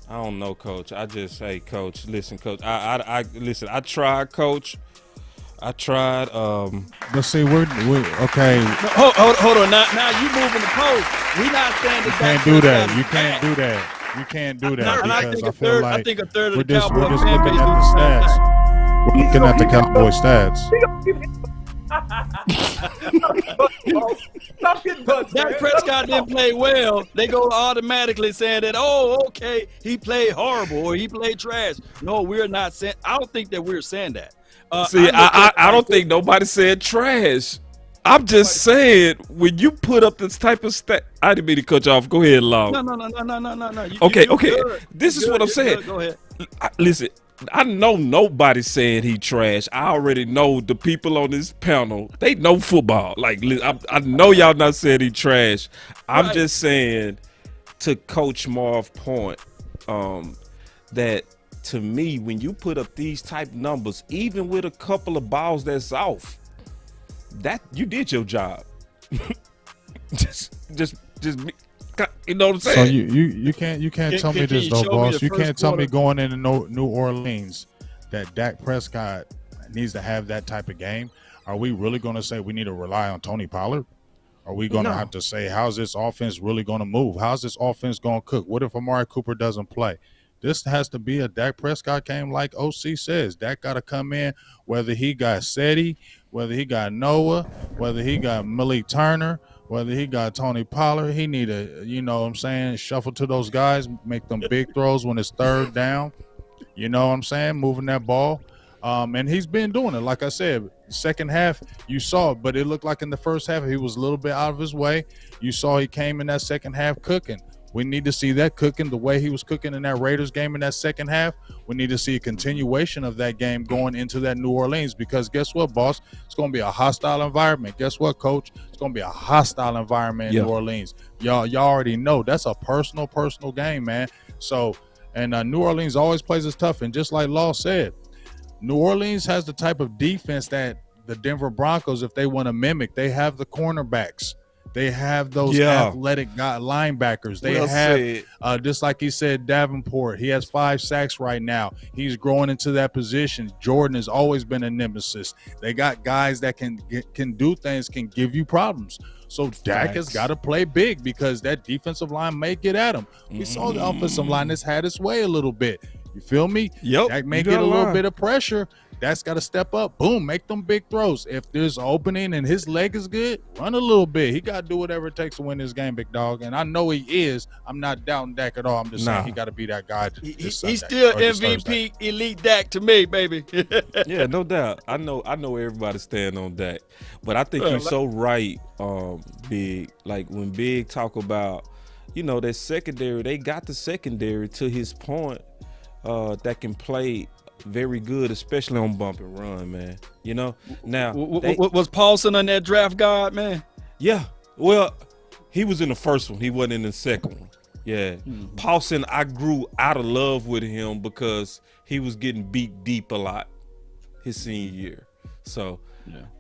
Speaker 3: I don't know, Coach. Hey, Coach, listen, Coach. I listen. I tried, Coach. I tried.
Speaker 2: But see, we're okay.
Speaker 1: Hold on. Now you moving the post. We not saying
Speaker 2: you can't do that. You can't do that. You can't do that because I think a third of the Cowboys fan base looking at the stats. We're looking at the Cowboy stats.
Speaker 1: Dak Prescott didn't play well. They go automatically saying that, okay, he played horrible or he played trash. No, we're not saying. I don't think that we're saying that.
Speaker 3: I don't think nobody said trash. I'm just saying when you put up this type of stat. I didn't mean to cut you off. Go ahead, Long.
Speaker 1: No.
Speaker 3: Okay.
Speaker 1: Good.
Speaker 3: This is what I'm saying.
Speaker 1: Go ahead.
Speaker 3: Listen. I know nobody said he trash. I already know the people on this panel, they know football. Like, I know y'all not saying he trash. I'm just saying, to Coach Marv's point, that to me, when you put up these type numbers, even with a couple of balls that's off, that you did your job. just you know what I'm saying?
Speaker 2: So you can't tell me this though, boss. You can't tell me going into New Orleans that Dak Prescott needs to have that type of game. Are we really going to say we need to rely on Tony Pollard? Are we going to have to say how's this offense really going to move? How's this offense going to cook? What if Amari Cooper doesn't play? This has to be a Dak Prescott game, like OC says. Dak got to come in, whether he got Seti, whether he got Noah, whether he got Malik Turner, whether he got Tony Pollard. He need to, shuffle to those guys, make them big throws when it's third down. You know what I'm saying? Moving that ball. And he's been doing it. Like I said, second half, you saw it, but it looked like in the first half he was a little bit out of his way. You saw he came in that second half cooking. We need to see that cooking the way he was cooking in that Raiders game in that second half. We need to see a continuation of that game going into that New Orleans because guess what, boss? It's going to be a hostile environment. Guess what, coach? It's going to be a hostile environment in New Orleans. Y'all already know that's a personal game, man. So, and New Orleans always plays us tough. And just like Law said, New Orleans has the type of defense that the Denver Broncos, if they want to mimic, they have the cornerbacks. They have those athletic linebackers. They have, just like he said, Davenport. He has 5 sacks right now. He's growing into that position. Jordan has always been a nemesis. They got guys that can do things, can give you problems. So Dak has got to play big because that defensive line may get at him. We saw the offensive line that's had its way a little bit. You feel me?
Speaker 3: Yep.
Speaker 2: Dak may get a little bit of pressure. That's got to step up. Boom, make them big throws. If there's an opening and his leg is good, run a little bit. He got to do whatever it takes to win this game, big dog. And I know he is. I'm not doubting Dak at all. I'm just saying he got to be that guy.
Speaker 1: He's still MVP elite Dak to me, baby.
Speaker 3: Yeah, no doubt. I know everybody stand on Dak. But I think you're so right, Big. Like when Big talk about, that secondary, they got the secondary to his point that can play very good, especially on bump and run, man. Now
Speaker 1: was Paulson on that draft guard, man?
Speaker 3: Yeah. Well, he was in the first one. He wasn't in the second one. Yeah. Paulson, I grew out of love with him because he was getting beat deep a lot his senior year. So,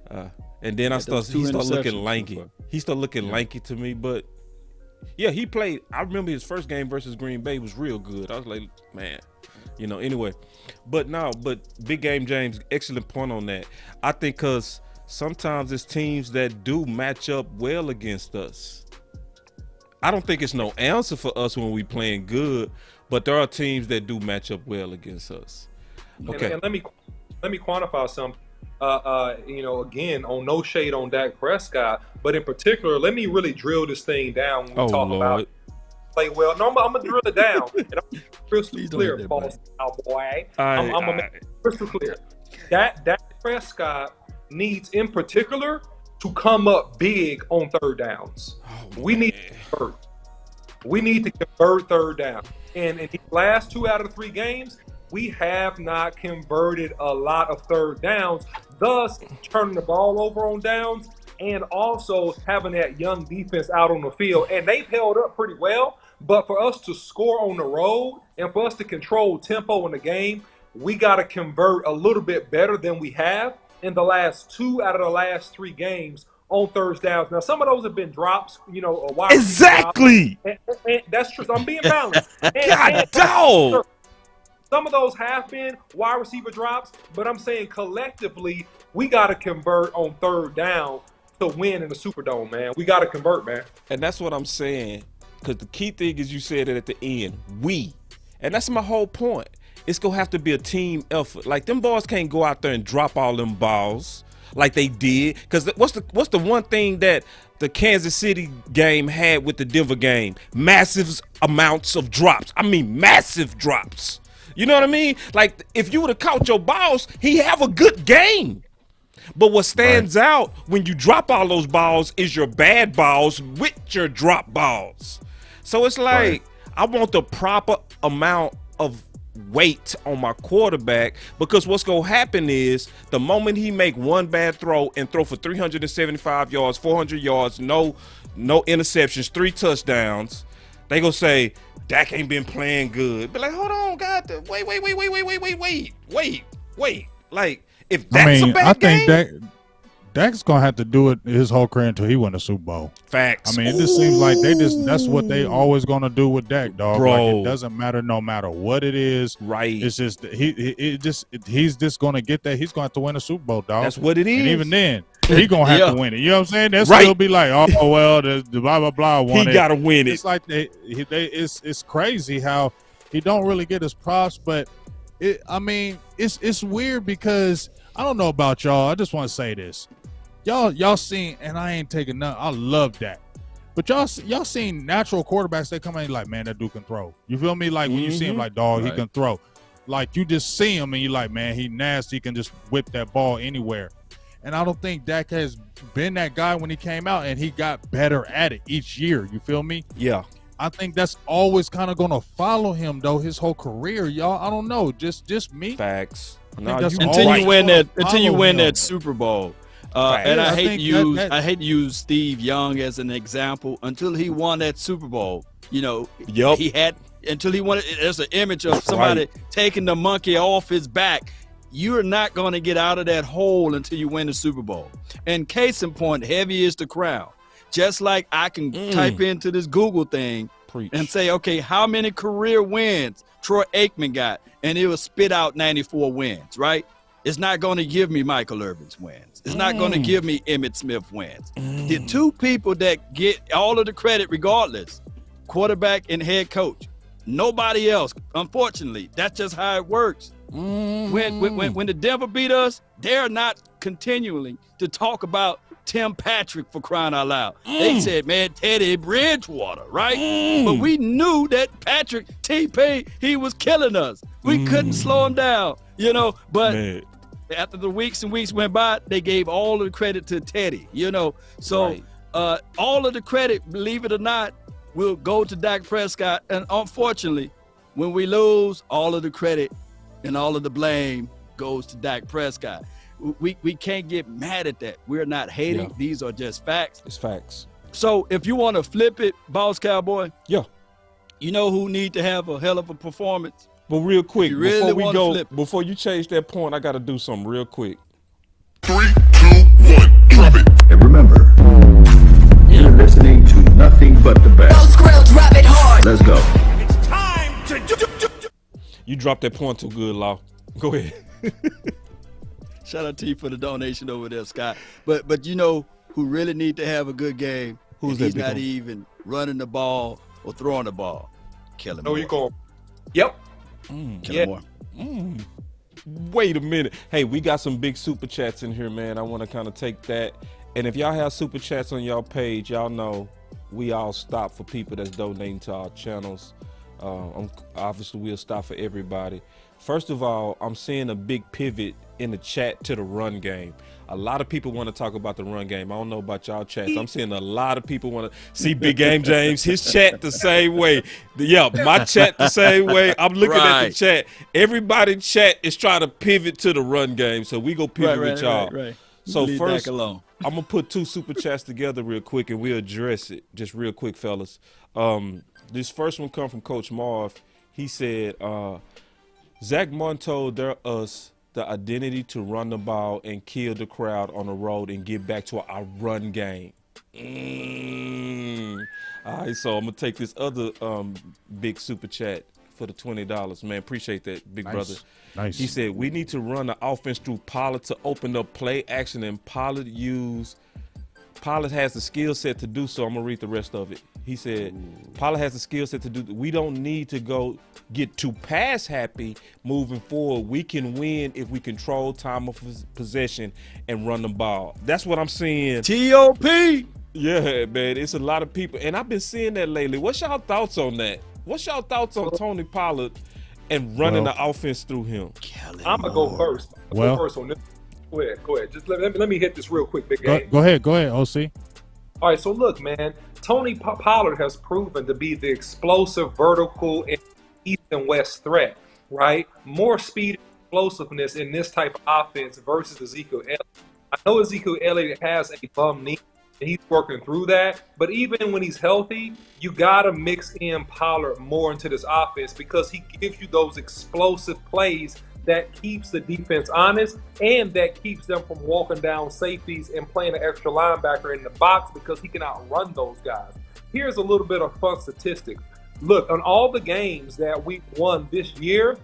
Speaker 3: and then he started looking lanky. He started looking lanky to me, but yeah, he played. I remember his first game versus Green Bay was real good. I was like, man. Anyway, but Big Game James, excellent point on that. I think because sometimes it's teams that do match up well against us. I don't think it's no answer for us when we playing good, but there are teams that do match up well against us. Okay,
Speaker 5: and let me quantify something. Again, on no shade on Dak Prescott, but in particular, let me really drill this thing down when we talk about play well. No, I'm gonna drill it down. And I'm crystal clear, boss cowboy. I'm gonna make it crystal clear. Dak Prescott needs, in particular, to come up big on third downs. We need to convert. We need to convert third down. And in the last 2 out of 3 games, we have not converted a lot of third downs, thus turning the ball over on downs and also having that young defense out on the field. And they've held up pretty well. But for us to score on the road and for us to control tempo in the game, we got to convert a little bit better than we have in the last 2 out of the last 3 games on third downs. Now, some of those have been drops, a wide
Speaker 3: exactly.
Speaker 5: And that's true. So I'm being balanced.
Speaker 3: God, dog.
Speaker 5: Some of those have been wide receiver drops, but I'm saying collectively, we got to convert on third down to win in the Superdome, man. We got to convert, man.
Speaker 3: And that's what I'm saying. Because the key thing is you said it at the end, and that's my whole point. It's going to have to be a team effort. Like, them boys can't go out there and drop all them balls like they did. Because what's the one thing that the Kansas City game had with the Denver game? Massive amounts of drops. I mean, massive drops. You know what I mean? Like, if you would have caught your balls, he have a good game. But what stands out when you drop all those balls is your bad balls with your drop balls. So it's like, I want the proper amount of weight on my quarterback, because what's going to happen is the moment he make one bad throw and throw for 375 yards, 400 yards, no interceptions, 3 touchdowns, they going to say, Dak ain't been playing good. But like, hold on, God, wait. Like, if that's a bad game.
Speaker 2: I think Dak's gonna have to do it his whole career until he wins a Super Bowl.
Speaker 3: Facts.
Speaker 2: I mean, it just seems like that's what they always gonna do with Dak, dog.
Speaker 3: Bro.
Speaker 2: Like, it doesn't matter no matter what it is.
Speaker 3: Right.
Speaker 2: It's just he's just gonna get that. He's gonna have to win a Super Bowl, dog.
Speaker 3: That's what it is.
Speaker 2: And even then, he gonna have to win it. You know what I'm saying? They'll still be like, oh well, the blah blah blah won it.
Speaker 3: He gotta win it.
Speaker 2: It's like it's crazy how he don't really get his props, but it's weird because I don't know about y'all. I just want to say this. Y'all seen, and I ain't taking none. I love that, but y'all seen natural quarterbacks. They come in like, man, that dude can throw. You feel me? Like when you see him, like, dog, he can throw. Like you just see him and you like, man, he nasty. He can just whip that ball anywhere. And I don't think Dak has been that guy when he came out, and he got better at it each year. You feel me?
Speaker 3: Yeah.
Speaker 2: I think that's always kind of gonna follow him though his whole career, y'all. I don't know, just me.
Speaker 3: Facts.
Speaker 1: Until you win that Super Bowl. And I hate to use Steve Young as an example. Until he won that Super Bowl, he had until he won it. There's an image of somebody taking the monkey off his back. you're not going to get out of that hole until you win the Super Bowl. And case in point, heavy is the crown. Just like I can type into this Google thing and say, okay, how many career wins Troy Aikman got? And it will spit out 94 wins, right? It's not going to give me Michael Irvin's wins. It's not going to give me Emmitt Smith wins. The two people that get all of the credit regardless, quarterback and head coach. Nobody else. Unfortunately, that's just how it works. When the Denver beat us, they're not continuing to talk about Tim Patrick for crying out loud. They said, man, Teddy Bridgewater, right? But we knew that Patrick TP, he was killing us. We couldn't slow him down, but after the weeks and weeks went by, they gave all of the credit to Teddy, So all of the credit, believe it or not, will go to Dak Prescott. And unfortunately, when we lose, all of the credit and all of the blame goes to Dak Prescott. We can't get mad at that. We're not hating. Yeah. These are just facts.
Speaker 3: It's facts.
Speaker 1: So if you want to flip it, Boss Cowboy, you know who need to have a hell of a performance?
Speaker 3: But real quick, before you change that point, I got to do something real quick.
Speaker 6: 3, 2, 1, drop it.
Speaker 7: And remember, you're listening to nothing but the best.
Speaker 4: Drop it hard.
Speaker 7: Let's go.
Speaker 6: It's time to
Speaker 3: You dropped that point too good, Law. Go ahead.
Speaker 1: Shout out to you for the donation over there, Scott. But you know who really need to have a good game?
Speaker 3: Who's that?
Speaker 1: He's not even running the ball or throwing the ball. Kellen Moore.
Speaker 5: No, you going. Yep.
Speaker 1: Kellen Moore.
Speaker 3: Wait a minute. Hey, we got some big super chats in here, man. I want to kind of take that. And if y'all have super chats on y'all page, y'all know we all stop for people that's donating to our channels. Obviously, we'll stop for everybody. First of all, I'm seeing a big pivot in the chat to the run game. A lot of people want to talk about the run game. I don't know about y'all chats. I'm seeing a lot of people want to see Big Game James. His chat the same way. Yeah, my chat the same way. I'm looking at the chat. Everybody chat is trying to pivot to the run game. So we go pivot with y'all.
Speaker 1: Right.
Speaker 3: So first, I'm going to put two super chats together real quick and we'll address it. Just real quick, fellas. This first one come from Coach Marv. He said, Zach Martin told us the identity to run the ball and kill the crowd on the road and get back to our run game. All right, so I'm going to take this other big super chat for the $20. Man, appreciate that, big brother.
Speaker 2: Nice.
Speaker 3: He said, we need to run the offense through Pollard to open up play action, and Pollard has the skill set to do so. I'm going to read the rest of it. He said, Pollard has the skill set to do. We don't need to go get too pass happy moving forward. We can win if we control time of possession and run the ball. That's what I'm seeing.
Speaker 1: T.O.P.
Speaker 3: Yeah, man. It's a lot of people. And I've been seeing that lately. What's y'all thoughts on that? What's y'all thoughts on Tony Pollard and running the offense through him?
Speaker 5: I'm going to go first. Go first on this. Go ahead. Just let me hit this real quick, Big Game.
Speaker 2: Go ahead, OC.
Speaker 5: All right, so look, man, Tony Pollard has proven to be the explosive vertical and east and west threat, right? More speed and explosiveness in this type of offense versus Ezekiel Elliott. I know Ezekiel Elliott has a bum knee, and he's working through that, but even when he's healthy, you got to mix in Pollard more into this offense because he gives you those explosive plays that keeps the defense honest and that keeps them from walking down safeties and playing an extra linebacker in the box because he can outrun those guys. Here's a little bit of fun statistics. Look, on all the games that we've won this year,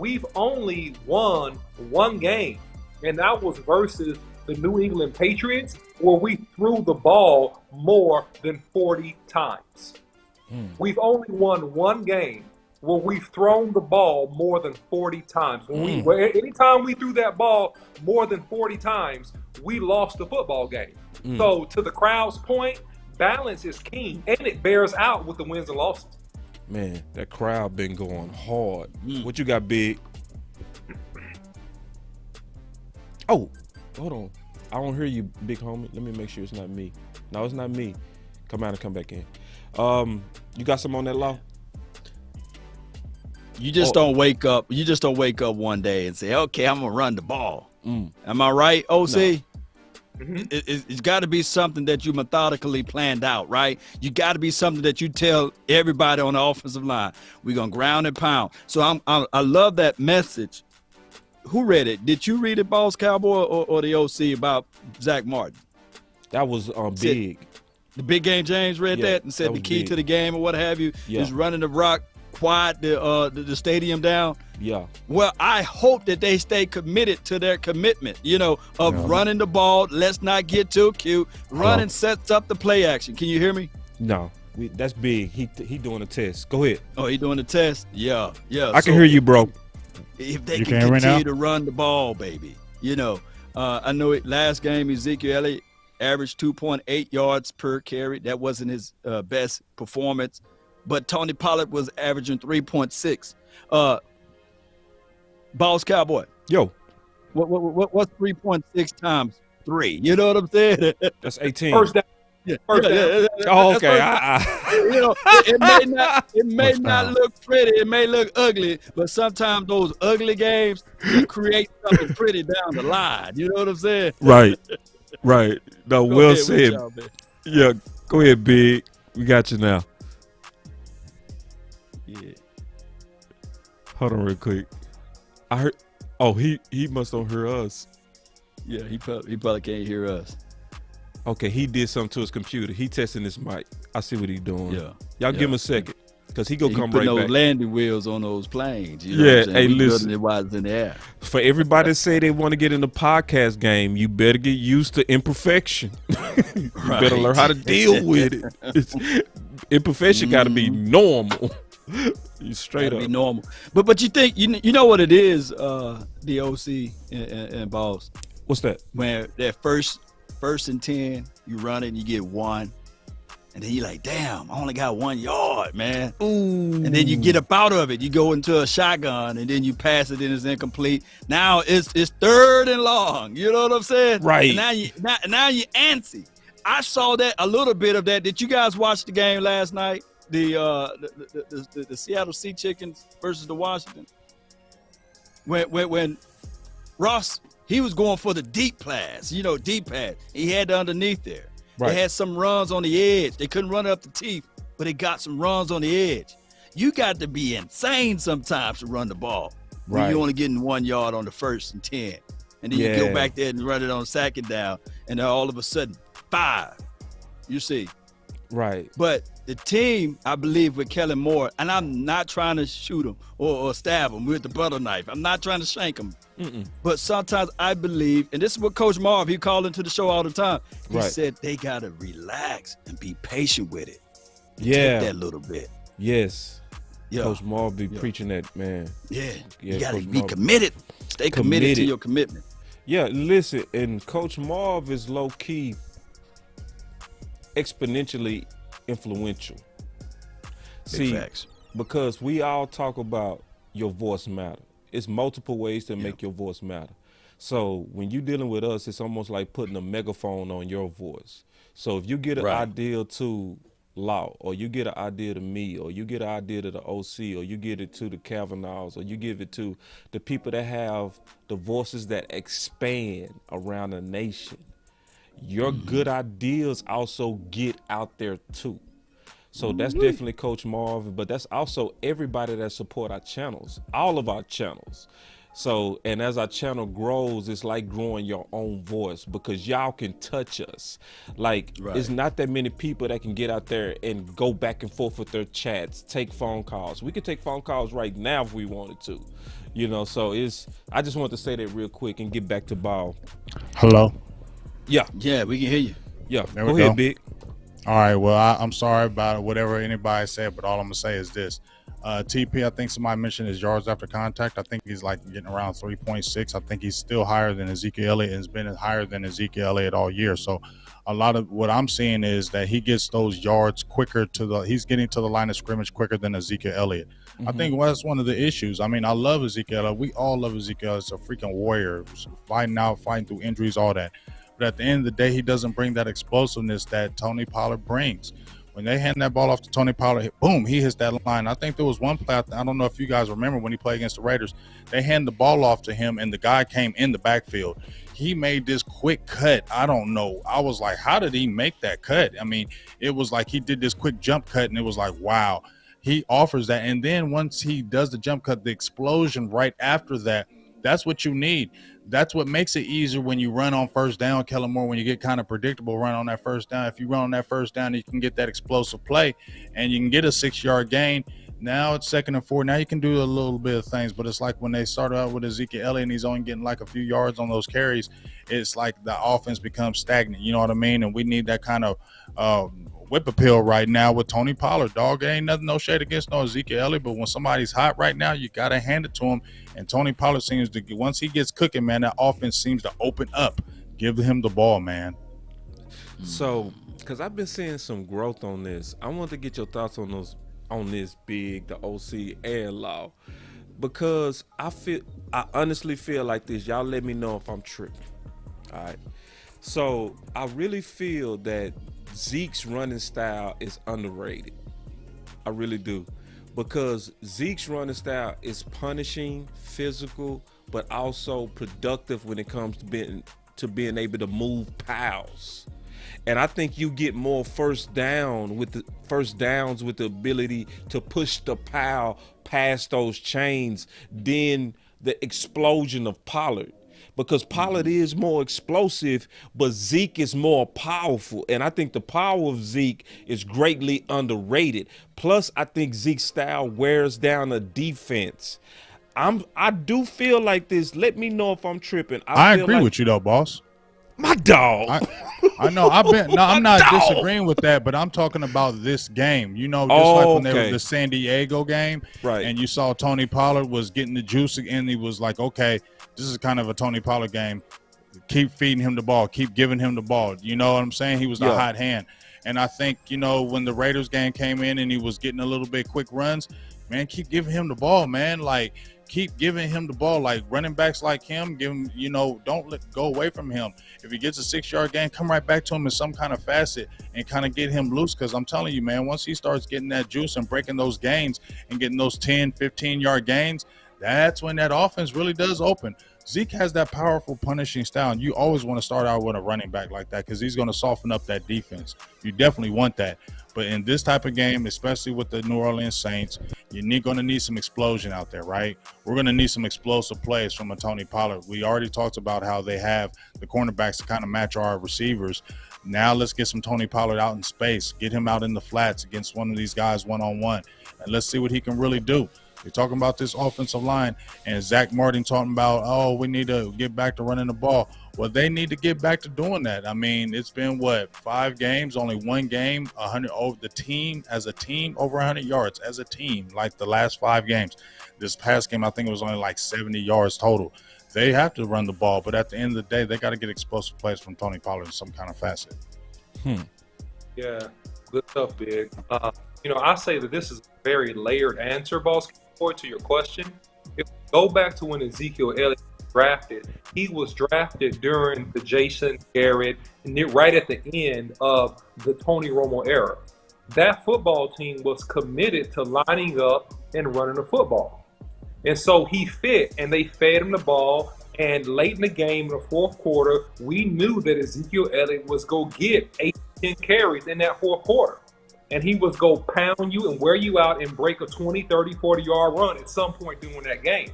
Speaker 5: we've only won one game, and that was versus the New England Patriots, where we threw the ball more than 40 times. We've only won one game where we've thrown the ball more than 40 times. Anytime we threw that ball more than 40 times, we lost the football game. So to the crowd's point, balance is king, and it bears out with the wins and losses.
Speaker 3: Man, that crowd been going hard. What you got, Big? Oh, hold on. I don't hear you, big homie. Let me make sure it's not me. No, it's not me. Come out and come back in. You got some on that, Law?
Speaker 1: You just don't wake up. You just don't wake up one day and say, "Okay, I'm gonna run the ball." Am I right, OC? No. It's got to be something that you methodically planned out, right? You got to be something that you tell everybody on the offensive line. We're gonna ground and pound. So I love that message who read it? Did you read it, Boss Cowboy, or the OC about Zach Martin?
Speaker 3: That was big.
Speaker 1: The big game James read that and said the key to the game or what have you is running the rock, quiet the stadium down.
Speaker 3: Yeah.
Speaker 1: Well, I hope that they stay committed to their commitment, of running the ball. Let's not get too cute. Running sets up the play action. Can you hear me?
Speaker 3: No. That's big. He doing a test. Go ahead.
Speaker 1: Oh, he doing a test? Yeah.
Speaker 3: I can hear you, bro.
Speaker 1: If they can continue to run the ball, baby. I know last game Ezekiel Elliott averaged 2.8 yards per carry. That wasn't his best performance. But Tony Pollard was averaging 3.6. Boss Cowboy.
Speaker 3: Yo.
Speaker 1: What's 3.6 times 3? You know what I'm saying?
Speaker 3: That's 18.
Speaker 5: First down.
Speaker 1: Yeah.
Speaker 3: Oh, okay.
Speaker 1: It may not look pretty. It may look ugly, but sometimes those ugly games create something pretty down the line. You know what I'm saying?
Speaker 3: Right. No,
Speaker 1: Go
Speaker 3: well
Speaker 1: ahead
Speaker 3: said. Yeah, go ahead, Big. We got you now.
Speaker 1: Yeah.
Speaker 3: Hold on real quick. I heard. Oh, he must don't hear us.
Speaker 1: Yeah, he probably can't hear us.
Speaker 3: Okay, he did something to his computer. He testing his mic. I see what he's doing.
Speaker 1: Yeah.
Speaker 3: Y'all give him a second, because he gonna come right
Speaker 1: those
Speaker 3: back.
Speaker 1: landing wheels on those planes.
Speaker 3: Hey, listen.
Speaker 1: It was in the air.
Speaker 3: For everybody that say they want to get in the podcast game, you better get used to imperfection. You better learn how to deal with it. Imperfection got to be normal. You straight up.
Speaker 1: Be normal. But you think you know what it is? The OC and Boss.
Speaker 3: What's that?
Speaker 1: When that first and 10, you run it and you get 1. And then you're like, damn, I only got 1 yard, man.
Speaker 3: Ooh.
Speaker 1: And then you get up out of it. You go into a shotgun and then you pass it and it's incomplete. Now it's 3rd and long. You know what I'm saying?
Speaker 3: Right.
Speaker 1: And now you antsy. I saw that, a little bit of that. Did you guys watch the game last night? The Seattle Sea Chickens versus the Washington? When Ross, he was going for the deep pass, deep pass. He had the underneath there.
Speaker 3: Right.
Speaker 1: They had some runs on the edge. They couldn't run up the teeth, but they got some runs on the edge. You got to be insane sometimes to run the ball. Right. When you're only getting 1 yard on the 1st and 10. And then you go back there and run it on 2nd down. And then all of a sudden, 5. You see.
Speaker 3: Right.
Speaker 1: But the team, I believe, with Kellen Moore, and I'm not trying to shoot him or stab him with the butter knife. I'm not trying to shank him. But sometimes I believe, and this is what Coach Marv, he called into the show all the time. He said they got to relax and be patient with it. Take that little bit.
Speaker 3: Yes. Coach Marv be preaching that, man.
Speaker 1: Yeah. You got to be committed. Stay committed to your commitment.
Speaker 3: Yeah, listen, and Coach Marv is low-key exponentially influential. See, because we all talk about your voice matter. It's multiple ways to make your voice matter. So when you're dealing with us, it's almost like putting a megaphone on your voice. So if you get an idea to Law, or you get an idea to me, or you get an idea to the OC, or you get it to the Kavanaughs, or you give it to the people that have the voices that expand around the nation, your good ideas also get out there too. So that's definitely Coach Marv, but that's also everybody that support our channels, all of our channels. So, and as our channel grows, it's like growing your own voice, because y'all can touch us. Like, it's not that many people that can get out there and go back and forth with their chats, take phone calls. We could take phone calls right now if we wanted to, so I just wanted to say that real quick and get back to ball.
Speaker 2: Hello.
Speaker 1: Yeah, we can hear you.
Speaker 3: Yeah, go ahead, Big.
Speaker 2: All right, well, I'm sorry about whatever anybody said, but all I'm going to say is this. TP, I think somebody mentioned his yards after contact. I think he's like getting around 3.6. I think he's still higher than Ezekiel Elliott and has been higher than Ezekiel Elliott all year. So a lot of what I'm seeing is that he gets those yards quicker he's getting to the line of scrimmage quicker than Ezekiel Elliott. I think that's one of the issues. I mean, I love Ezekiel Elliott. We all love Ezekiel. It's a freaking warrior, fighting through injuries, all that. But at the end of the day, he doesn't bring that explosiveness that Tony Pollard brings. When they hand that ball off to Tony Pollard, boom, he hits that line. I think there was one play, I don't know if you guys remember when he played against the Raiders, they hand the ball off to him and the guy came in the backfield. He made this quick cut. I don't know. I was like, how did he make that cut? I mean, it was like he did this quick jump cut and it was like, wow, he offers that. And then once he does the jump cut, the explosion right after that, That's what you need. That's what makes it easier when you run on first down, Kellen Moore, when you get kind of predictable run on that first down. If you run on that first down, you can get that explosive play and you can get a 6-yard gain. Now it's 2nd and 4. Now you can do a little bit of things, but it's like when they started out with Ezekiel Elliott and he's only getting like a few yards on those carries, it's like the offense becomes stagnant. You know what I mean? And we need that kind of whip appeal right now with Tony Pollard. Dog, ain't nothing, no shade against no Ezekiel Elliott, but when somebody's hot right now, you got to hand it to him. And Tony Pollard seems to, once he gets cooking, man, that offense seems to open up. Give him the ball, man.
Speaker 3: So, because I've been seeing some growth on this, I want to get your thoughts on this, Big, the OC, and Law, because I honestly feel like this. Y'all let me know if I'm tripping. All right. So I really feel that Zeke's running style is underrated. I really do, because Zeke's running style is punishing, physical, but also productive when it comes to being able to move piles. And I think you get more first downs with the ability to push the pile past those chains than the explosion of Pollard. Because Pollard is more explosive, but Zeke is more powerful. And I think the power of Zeke is greatly underrated. Plus, I think Zeke's style wears down a defense. I do feel like this. Let me know if I'm tripping.
Speaker 2: I agree with you though, boss.
Speaker 3: My dog.
Speaker 2: I know. I'm not disagreeing with that, but I'm talking about this game. You know, just like when they were the San Diego game,
Speaker 3: right?
Speaker 2: And you saw Tony Pollard was getting the juice again. He was like, okay, this is kind of a Tony Pollard game. Keep feeding him the ball. Keep giving him the ball. You know what I'm saying? He was the hot hand. And I think, you know, when the Raiders game came in and he was getting a little bit quick runs, man, keep giving him the ball, man. Like, keep giving him the ball. Like, running backs like him, give him, you know, don't go away from him. If he gets a 6-yard gain, come right back to him in some kind of facet and kind of get him loose. Because I'm telling you, man, once he starts getting that juice and breaking those gains and getting those 10, 15-yard gains, that's when that offense really does open. Zeke has that powerful punishing style, and you always want to start out with a running back like that because he's going to soften up that defense. You definitely want that. But in this type of game, especially with the New Orleans Saints, you're going to need some explosion out there, right? We're going to need some explosive plays from a Tony Pollard. We already talked about how they have the cornerbacks to kind of match our receivers. Now let's get some Tony Pollard out in space, get him out in the flats against one of these guys one-on-one, and let's see what he can really do. You're talking about this offensive line, and Zach Martin talking about, oh, we need to get back to running the ball. Well, they need to get back to doing that. I mean, it's been, 5 games, only one game, 100 over the team, as a team, over 100 yards as a team, like the last 5 games. This past game, I think it was only like 70 yards total. They have to run the ball, but at the end of the day, they got to get explosive plays from Tony Pollard in some kind of facet.
Speaker 5: Yeah, good stuff, Big. I say that this is a very layered answer, boss, to your question. If we go back to when Ezekiel Elliott was drafted, he was drafted during the Jason Garrett, and right at the end of the Tony Romo era. That football team was committed to lining up and running the football. And so he fit, and they fed him the ball. And late in the game, in the fourth quarter, we knew that Ezekiel Elliott was going to get 8-10 carries in that fourth quarter. And he was going to pound you and wear you out and break a 20, 30, 40-yard run at some point during that game.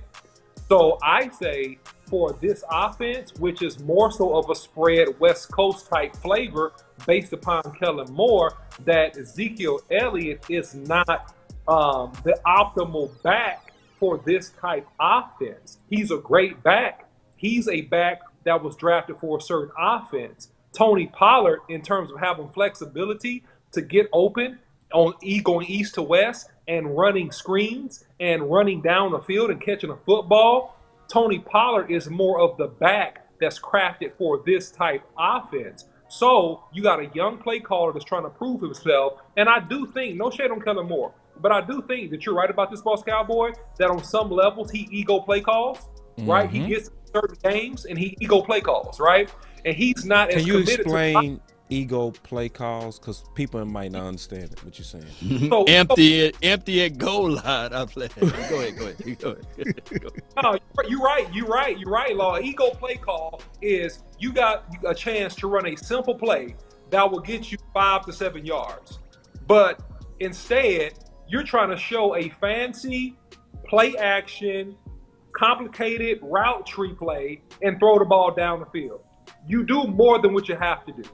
Speaker 5: So I say for this offense, which is more so of a spread West Coast type flavor based upon Kellen Moore, that Ezekiel Elliott is not the optimal back for this type offense. He's a great back. He's a back that was drafted for a certain offense. Tony Pollard, in terms of having flexibility to get open on going east to west and running screens and running down the field and catching a football, Tony Pollard is more of the back that's crafted for this type offense. So you got a young play caller that's trying to prove himself. And I do think, no shade on Kellen Moore, but I do think that you're right about this, boss Cowboy, that on some levels he ego play calls, right? He gets certain games and he ego play calls, right? And he's not as committed to.
Speaker 3: Can you explain ego play calls? Because people might not understand what you're saying.
Speaker 1: So, empty at goal line. I play. Go ahead.
Speaker 5: No, you're right, Law. Ego play call is you got a chance to run a simple play that will get you 5 to 7 yards. But instead, you're trying to show a fancy play action complicated route tree play and throw the ball down the field. You do more than what you have to do.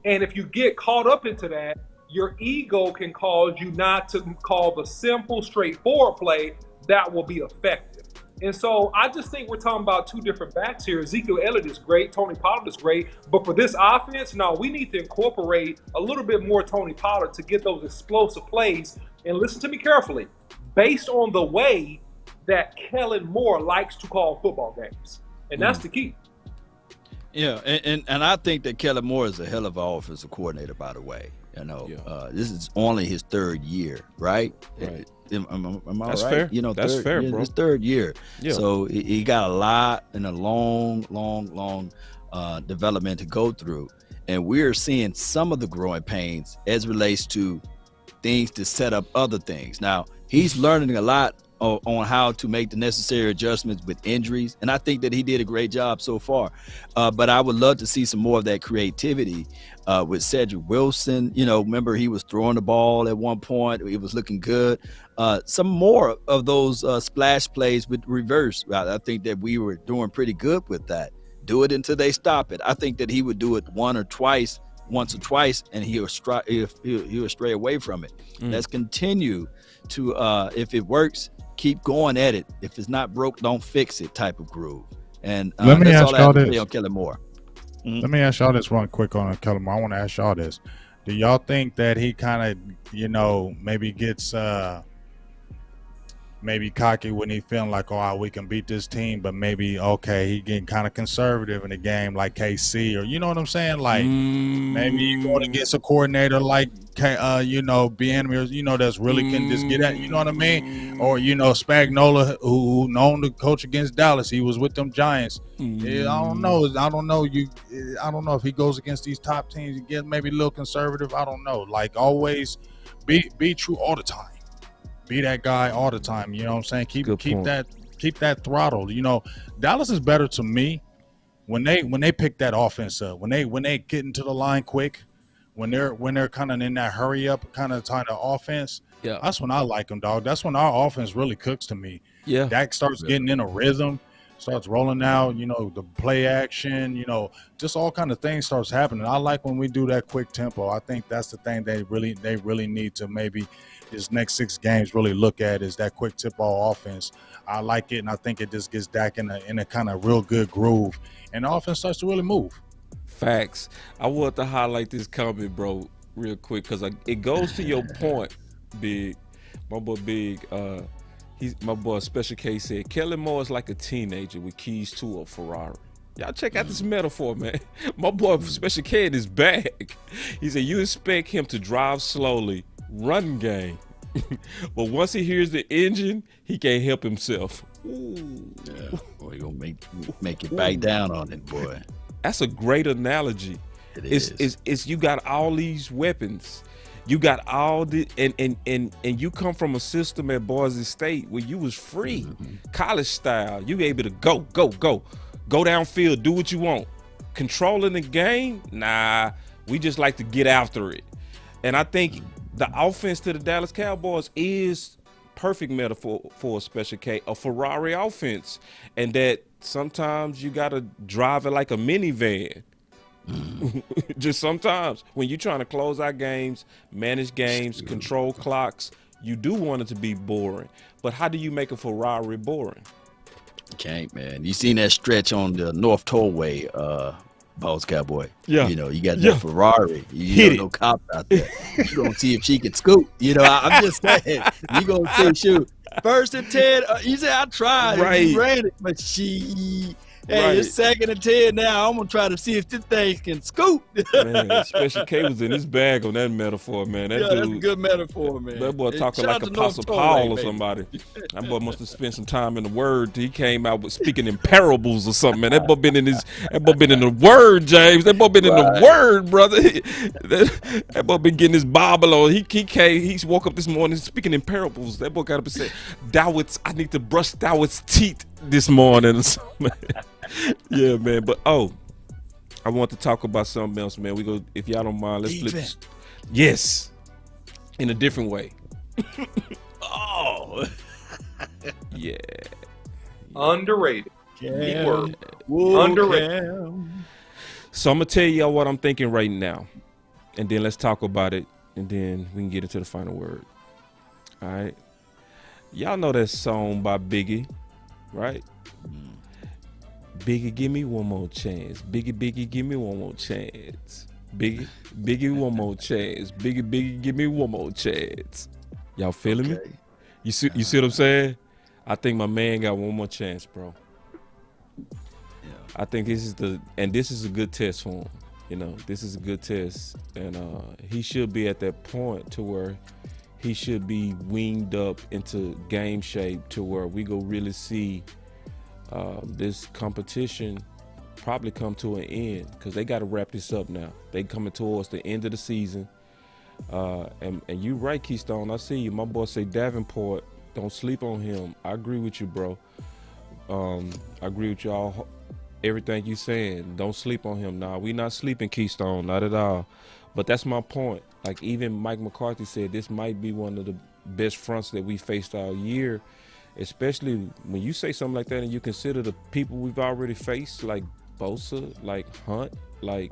Speaker 5: And if you get caught up into that, your ego can cause you not to call the simple, straightforward play that will be effective. And so I just think we're talking about two different backs here. Ezekiel Elliott is great. Tony Pollard is great. But for this offense, no, we need to incorporate a little bit more Tony Pollard to get those explosive plays. And listen to me carefully. Based on the way that Kellen Moore likes to call football games. And that's the key.
Speaker 1: Yeah, and I think that Kellen Moore is a hell of an offensive coordinator, by the way. You know, this is only his third year, right?
Speaker 3: Right.
Speaker 1: Am I
Speaker 3: That's
Speaker 1: right?
Speaker 3: fair.
Speaker 1: You know,
Speaker 3: That's fair, bro.
Speaker 1: His third year.
Speaker 3: Yeah.
Speaker 1: So he got a lot and a long development to go through. And we're seeing some of the growing pains as relates to things to set up other things. Now, he's learning a lot on how to make the necessary adjustments with injuries. And I think that he did a great job so far. But I would love to see some more of that creativity with Cedric Wilson. You know, remember he was throwing the ball at one point. He was looking good. Some more of those splash plays with reverse. I think that we were doing pretty good with that. Do it until they stop it. I think that he would do it once or twice, and he'll stray away from it. Let's continue to, if it works, keep going at it. If it's not broke, don't fix it type of groove. And
Speaker 2: let me
Speaker 1: that's
Speaker 2: ask
Speaker 1: all I
Speaker 2: y'all
Speaker 1: have to
Speaker 2: this.
Speaker 1: say on Kellen Moore.
Speaker 2: Let me ask y'all this one quick on Kellen Moore. I want to ask y'all this. Do y'all think that he kind of, you know, maybe gets maybe cocky when he feeling like, oh, we can beat this team, but maybe, okay, he getting kind of conservative in the game like KC, or you know what I'm saying? Like maybe you going against a coordinator like, you know, Bieniemy, or, you know, that's really can just get at, you know what I mean? Or, you know, Spagnuolo, who known to coach against Dallas. He was with them Giants. Yeah, I don't know. I don't know if he goes against these top teams, he gets maybe a little conservative. I don't know. Like, always be true all the time. Be that guy all the time. You know what I'm saying? Keep that throttle. You know, Dallas is better to me when they pick that offense up. When they get into the line quick, when they're kind of in that hurry up kind of offense. Yeah, that's when I like them, dog. That's when our offense really cooks to me. Yeah, Dak starts getting in a rhythm, starts rolling out. You know, the play action. You know, just all kind of things starts happening. I like when we do that quick tempo. I think that's the thing they really need to maybe this next 6 games really look at, is that quick tip ball offense. I like it, and I think it just gets Dak in a kind of real good groove, and the offense starts to really move.
Speaker 3: Facts. I want to highlight this comment, bro, real quick, because it goes to your point, Big. My boy Big, my boy Special K said, Kellen Moore is like a teenager with keys to a Ferrari. Y'all check out this metaphor, man. My boy Special K in his bag. He said, you expect him to drive slowly, run game, but once he hears the engine, he can't help himself. Ooh.
Speaker 1: Yeah, boy, he gonna make you bite down on it, boy.
Speaker 3: That's a great analogy. It's you got all these weapons, you got all the and you come from a system at Boise State where you was free, college style. You able to go downfield, do what you want. Controlling the game, nah. We just like to get after it, and I think the offense to the Dallas Cowboys is perfect metaphor for a Special K, a Ferrari offense, and that sometimes you got to drive it like a minivan. Just sometimes when you're trying to close out games, manage games, control clocks, you do want it to be boring. But how do you make a Ferrari boring?
Speaker 1: You can't, man. You seen that stretch on the North Tollway, Boss Cowboy. Yeah. You know, you got that Ferrari. You know, no cops out there. You're going to see if she can scoot. You know, I'm just saying. You're going to see, shoot. 1st and 10. You say, I tried. Right. He ran it, but hey, it's 2nd and 10 now. I'm going to try to see if this thing can scoot.
Speaker 3: Man, Special K was in his bag on that metaphor, man. That dude,
Speaker 1: that's a good metaphor, man.
Speaker 3: That boy talking like Apostle Paul or somebody. That boy must have spent some time in the Word. He came out with speaking in parables or something, man. That boy been in the Word, James. That boy been in the Word, brother. That boy been getting his Bible on. He woke up this morning speaking in parables. That boy got up and said, I need to brush Dawit's teeth this morning or something. Yeah, man. But I want to talk about something else, man. We go, if y'all don't mind, let's flip. Yes, in a different way.
Speaker 1: Oh,
Speaker 3: yeah.
Speaker 5: Underrated.
Speaker 2: Cam.
Speaker 5: Underrated.
Speaker 3: So I'm gonna tell y'all what I'm thinking right now, and then let's talk about it, and then we can get into the final word. All right, y'all know that song by Biggie, right? Biggie, give me one more chance. Biggie, give me one more chance. Biggie, one more chance. Biggie, give me one more chance. Y'all feeling me? You see what I'm saying? I think my man got one more chance, bro. I think this is a good test for him. You know, this is a good test, and he should be at that point to where he should be weaned up into game shape to where we go really see this competition probably come to an end, because they got to wrap this up now. They coming towards the end of the season, and you right, Keystone. I see you. My boy say Davenport, don't sleep on him. I agree with you, bro. I agree with y'all. Everything you saying, don't sleep on him. Nah, we not sleeping, Keystone, not at all. But that's my point. Like, even Mike McCarthy said this might be one of the best fronts that we faced all year, especially when you say something like that and you consider the people we've already faced, like Bosa, like Hunt, like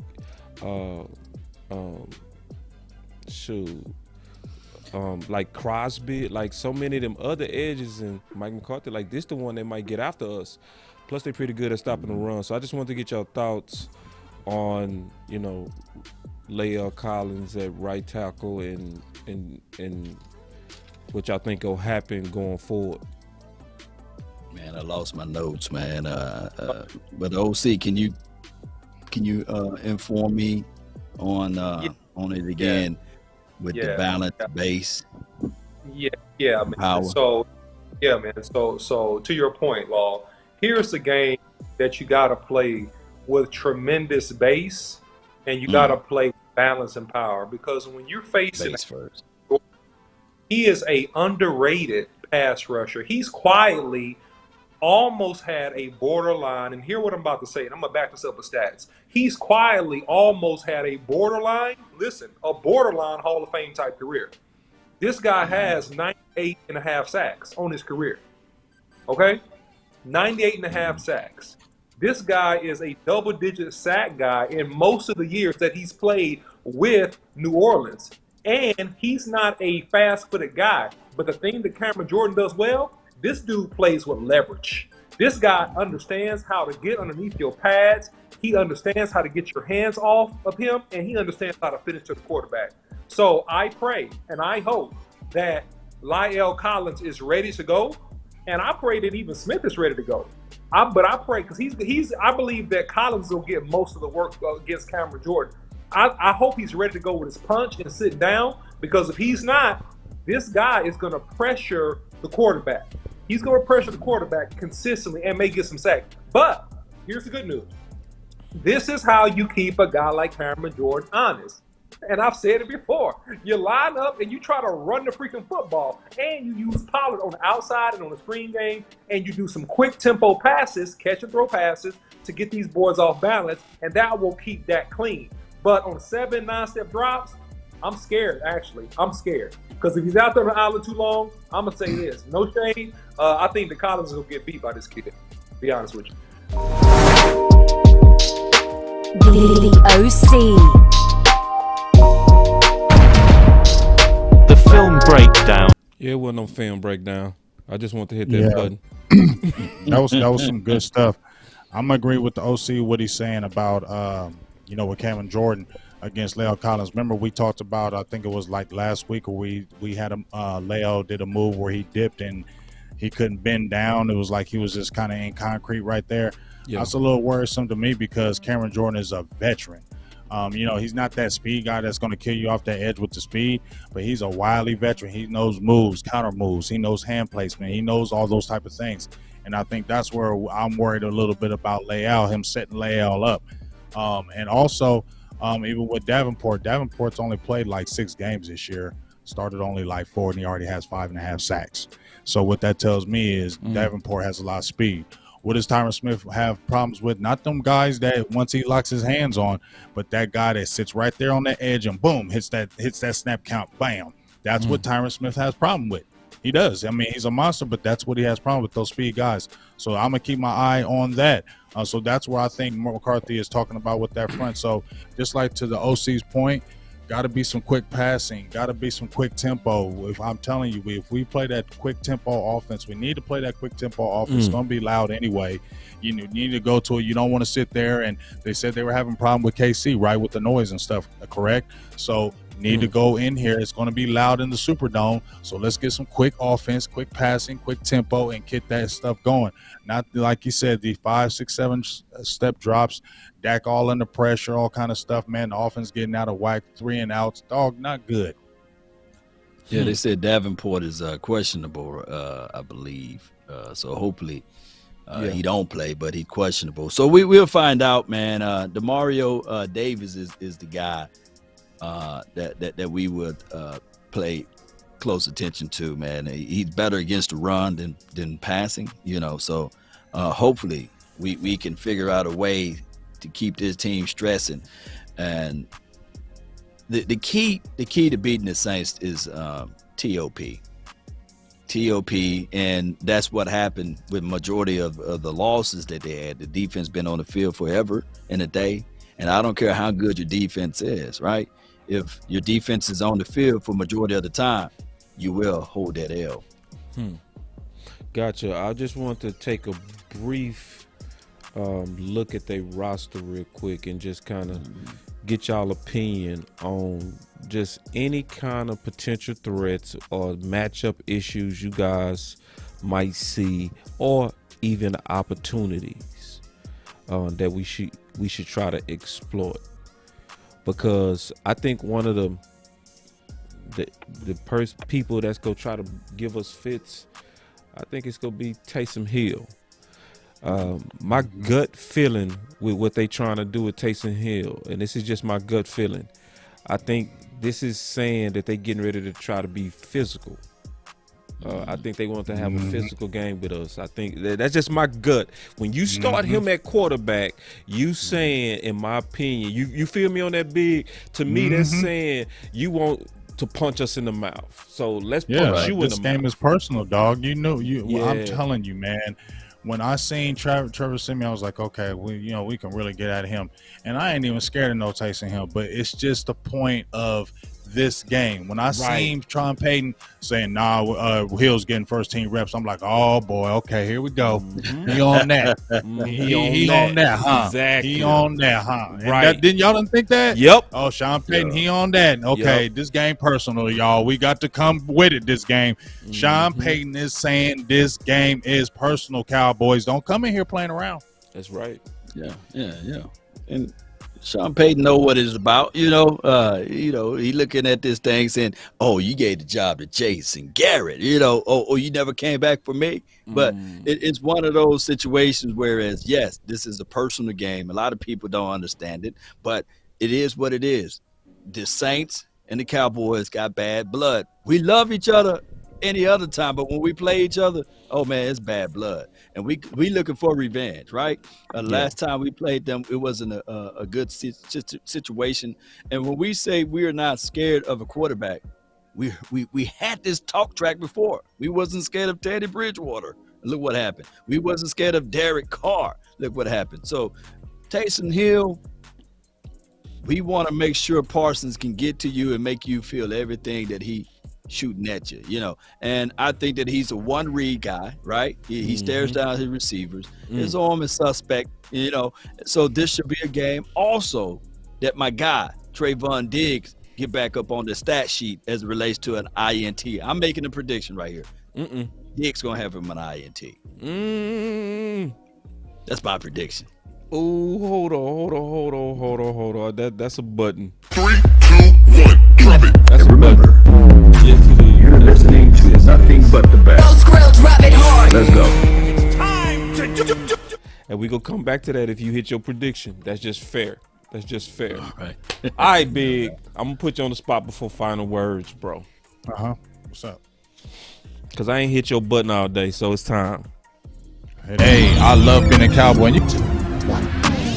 Speaker 3: like Crosby, like so many of them other edges, and Mike McCarthy, like this the one that might get after us. Plus, they're pretty good at stopping the run. So I just wanted to get your thoughts on, you know, Lael Collins at right tackle and what y'all think will happen going forward.
Speaker 1: Man, I lost my notes, man. But OC, can you inform me on it again with the balanced base?
Speaker 5: Yeah, man.
Speaker 1: Power.
Speaker 5: So, yeah, man. So to your point, Law, here's a game that you got to play with tremendous base, and you got to play with balance and power, because when you're facing
Speaker 1: base first,
Speaker 5: he is a underrated pass rusher. He's quietly almost had a borderline, and hear what I'm about to say, and I'm going to back this up with stats. He's quietly almost had a borderline Hall of Fame type career. This guy has 98.5 sacks on his career. Okay? 98.5 sacks. This guy is a double-digit sack guy in most of the years that he's played with New Orleans. And he's not a fast-footed guy. But the thing that Cameron Jordan does well, this dude plays with leverage. This guy understands how to get underneath your pads. He understands how to get your hands off of him, and he understands how to finish to the quarterback. So I pray and I hope that Lael Collins is ready to go, and I pray that even Smith is ready to go. But I pray, because I believe that Collins will get most of the work against Cameron Jordan. I hope he's ready to go with his punch and sit down, because if he's not, this guy is going to pressure the quarterback. He's going to pressure the quarterback consistently and may get some sacks. But here's the good news. This is how you keep a guy like Cameron Jordan honest. And I've said it before. You line up and you try to run the freaking football, and you use Pollard on the outside and on the screen game, and you do some quick tempo passes, catch and throw passes to get these boys off balance, and that will keep that clean. But on 7 9-step drops, I'm scared, actually. I'm scared. Because if he's out there on the island too long, I'm going to say this. No shade. I think the Collins will get beat by this kid, to be honest with you.
Speaker 8: The OC.
Speaker 9: The film breakdown.
Speaker 3: Yeah, it wasn't no film breakdown. I just want to hit that button.
Speaker 2: That was some good stuff. I'm gonna agree with the OC what he's saying about with Cameron Jordan against Lael Collins. Remember we talked about, I think it was like last week, where we had him Lael did a move where he dipped and he couldn't bend down. It was like he was just kind of in concrete right there. Yeah. That's a little worrisome to me, because Cameron Jordan is a veteran. He's not that speed guy that's going to kill you off that edge with the speed, but he's a wily veteran. He knows moves, counter moves. He knows hand placement. He knows all those type of things. And I think that's where I'm worried a little bit about Lael, him setting Lael up. And also, even with Davenport's only played like 6 games this year, started only like 4, and he already has 5.5 sacks. So what that tells me is Davenport has a lot of speed. What does Tyron Smith have problems with? Not them guys that once he locks his hands on, but that guy that sits right there on the edge and boom, hits that snap count, bam. That's what Tyron Smith has problem with. He does. I mean, he's a monster, but that's what he has problem with, those speed guys. So I'm gonna keep my eye on that. So that's where I think McCarthy is talking about with that front. So just like to the OC's point, got to be some quick passing, got to be some quick tempo. If I'm telling you, if we play that quick tempo offense, we need to play that quick tempo offense. It's going to be loud anyway. You need to go to it. You don't want to sit there. And they said they were having a problem with KC, right, with the noise and stuff, correct? So need to go in here. It's going to be loud in the Superdome. So let's get some quick offense, quick passing, quick tempo, and get that stuff going. Not like you said, the 5, 6, 7 step drops, Dak all under pressure, all kind of stuff, man. The offense getting out of whack, 3 and outs. Dog, not good.
Speaker 1: Yeah, they said Davenport is questionable, I believe. So hopefully he don't play, but he's questionable. So we'll find out, man. Demario Davis is the guy that we would play close attention to, man. He's better against the run than passing, So hopefully we can figure out a way to keep this team stressing. And the key to beating the Saints is TOP, and that's what happened with majority of the losses that they had. The defense been on the field forever and a day, and I don't care how good your defense is, right? If your defense is on the field for majority of the time, you will hold that L.
Speaker 3: Gotcha. I just want to take a brief look at their roster real quick and just kind of get y'all opinion on just any kind of potential threats or matchup issues you guys might see, or even opportunities that we should try to exploit. Because I think one of the people that's gonna try to give us fits, I think it's gonna be Taysom Hill. My gut feeling with what they trying to do with Taysom Hill, and this is just my gut feeling, I think this is saying that they getting ready to try to be physical. I think they want to have a physical game with us. I think that's just my gut. When you start him at quarterback, you saying, in my opinion, you feel me on that, Big? To me, that's saying you want to punch us in the mouth. So let's punch you in the mouth.
Speaker 2: This game is personal, dog. I'm telling you, man. When I seen Trevor Siemian, I was like, okay, we can really get at him. And I ain't even scared of no Taysom Hill, but it's just the point of this game. When I seen Sean Payton saying, Hill's getting first team reps, I'm like, oh boy, okay, here we go. He on that. He on that, huh?
Speaker 3: Exactly.
Speaker 2: He on that, huh?
Speaker 3: Right.
Speaker 2: Didn't y'all didn't think that?
Speaker 3: Yep.
Speaker 2: Oh, Sean Payton, he on that. Okay, this game personal, y'all. We got to come with it this game. Sean Payton is saying this game is personal, Cowboys. Don't come in here playing around.
Speaker 3: That's right.
Speaker 1: Yeah. And Sean Payton know what it's about, he looking at this thing saying, oh, you gave the job to Jason Garrett, oh, you never came back for me. But it's one of those situations whereas, yes, this is a personal game. A lot of people don't understand it, but it is what it is. The Saints and the Cowboys got bad blood. We love each other any other time, but when we play each other, oh man, it's bad blood, and we looking for revenge, right? Last time we played them, it wasn't a good situation. And when we say we are not scared of a quarterback, we had this talk track before. We wasn't scared of Teddy Bridgewater. Look what happened. We wasn't scared of Derek Carr. Look what happened. So Taysom Hill, we want to make sure Parsons can get to you and make you feel everything that he shooting at you, and I think that he's a one read guy, right? He stares down his receivers. His arm is suspect, so this should be a game also that my guy Trayvon Diggs get back up on the stat sheet as it relates to an INT. I'm making a prediction right here. Diggs gonna have him an INT. That's my prediction.
Speaker 3: Oh, hold on. That's a button.
Speaker 6: 3, 2, 1, drop it.
Speaker 3: That's
Speaker 7: And remember, you're listening to nothing but the best. Let's go.
Speaker 3: And we gonna come back to that if you hit your prediction. That's just fair. All right. All right, Big. I'm gonna put you on the spot before final words, bro.
Speaker 2: What's up?
Speaker 3: Cause I ain't hit your button all day, so it's time.
Speaker 2: Hey, I love being a Cowboy.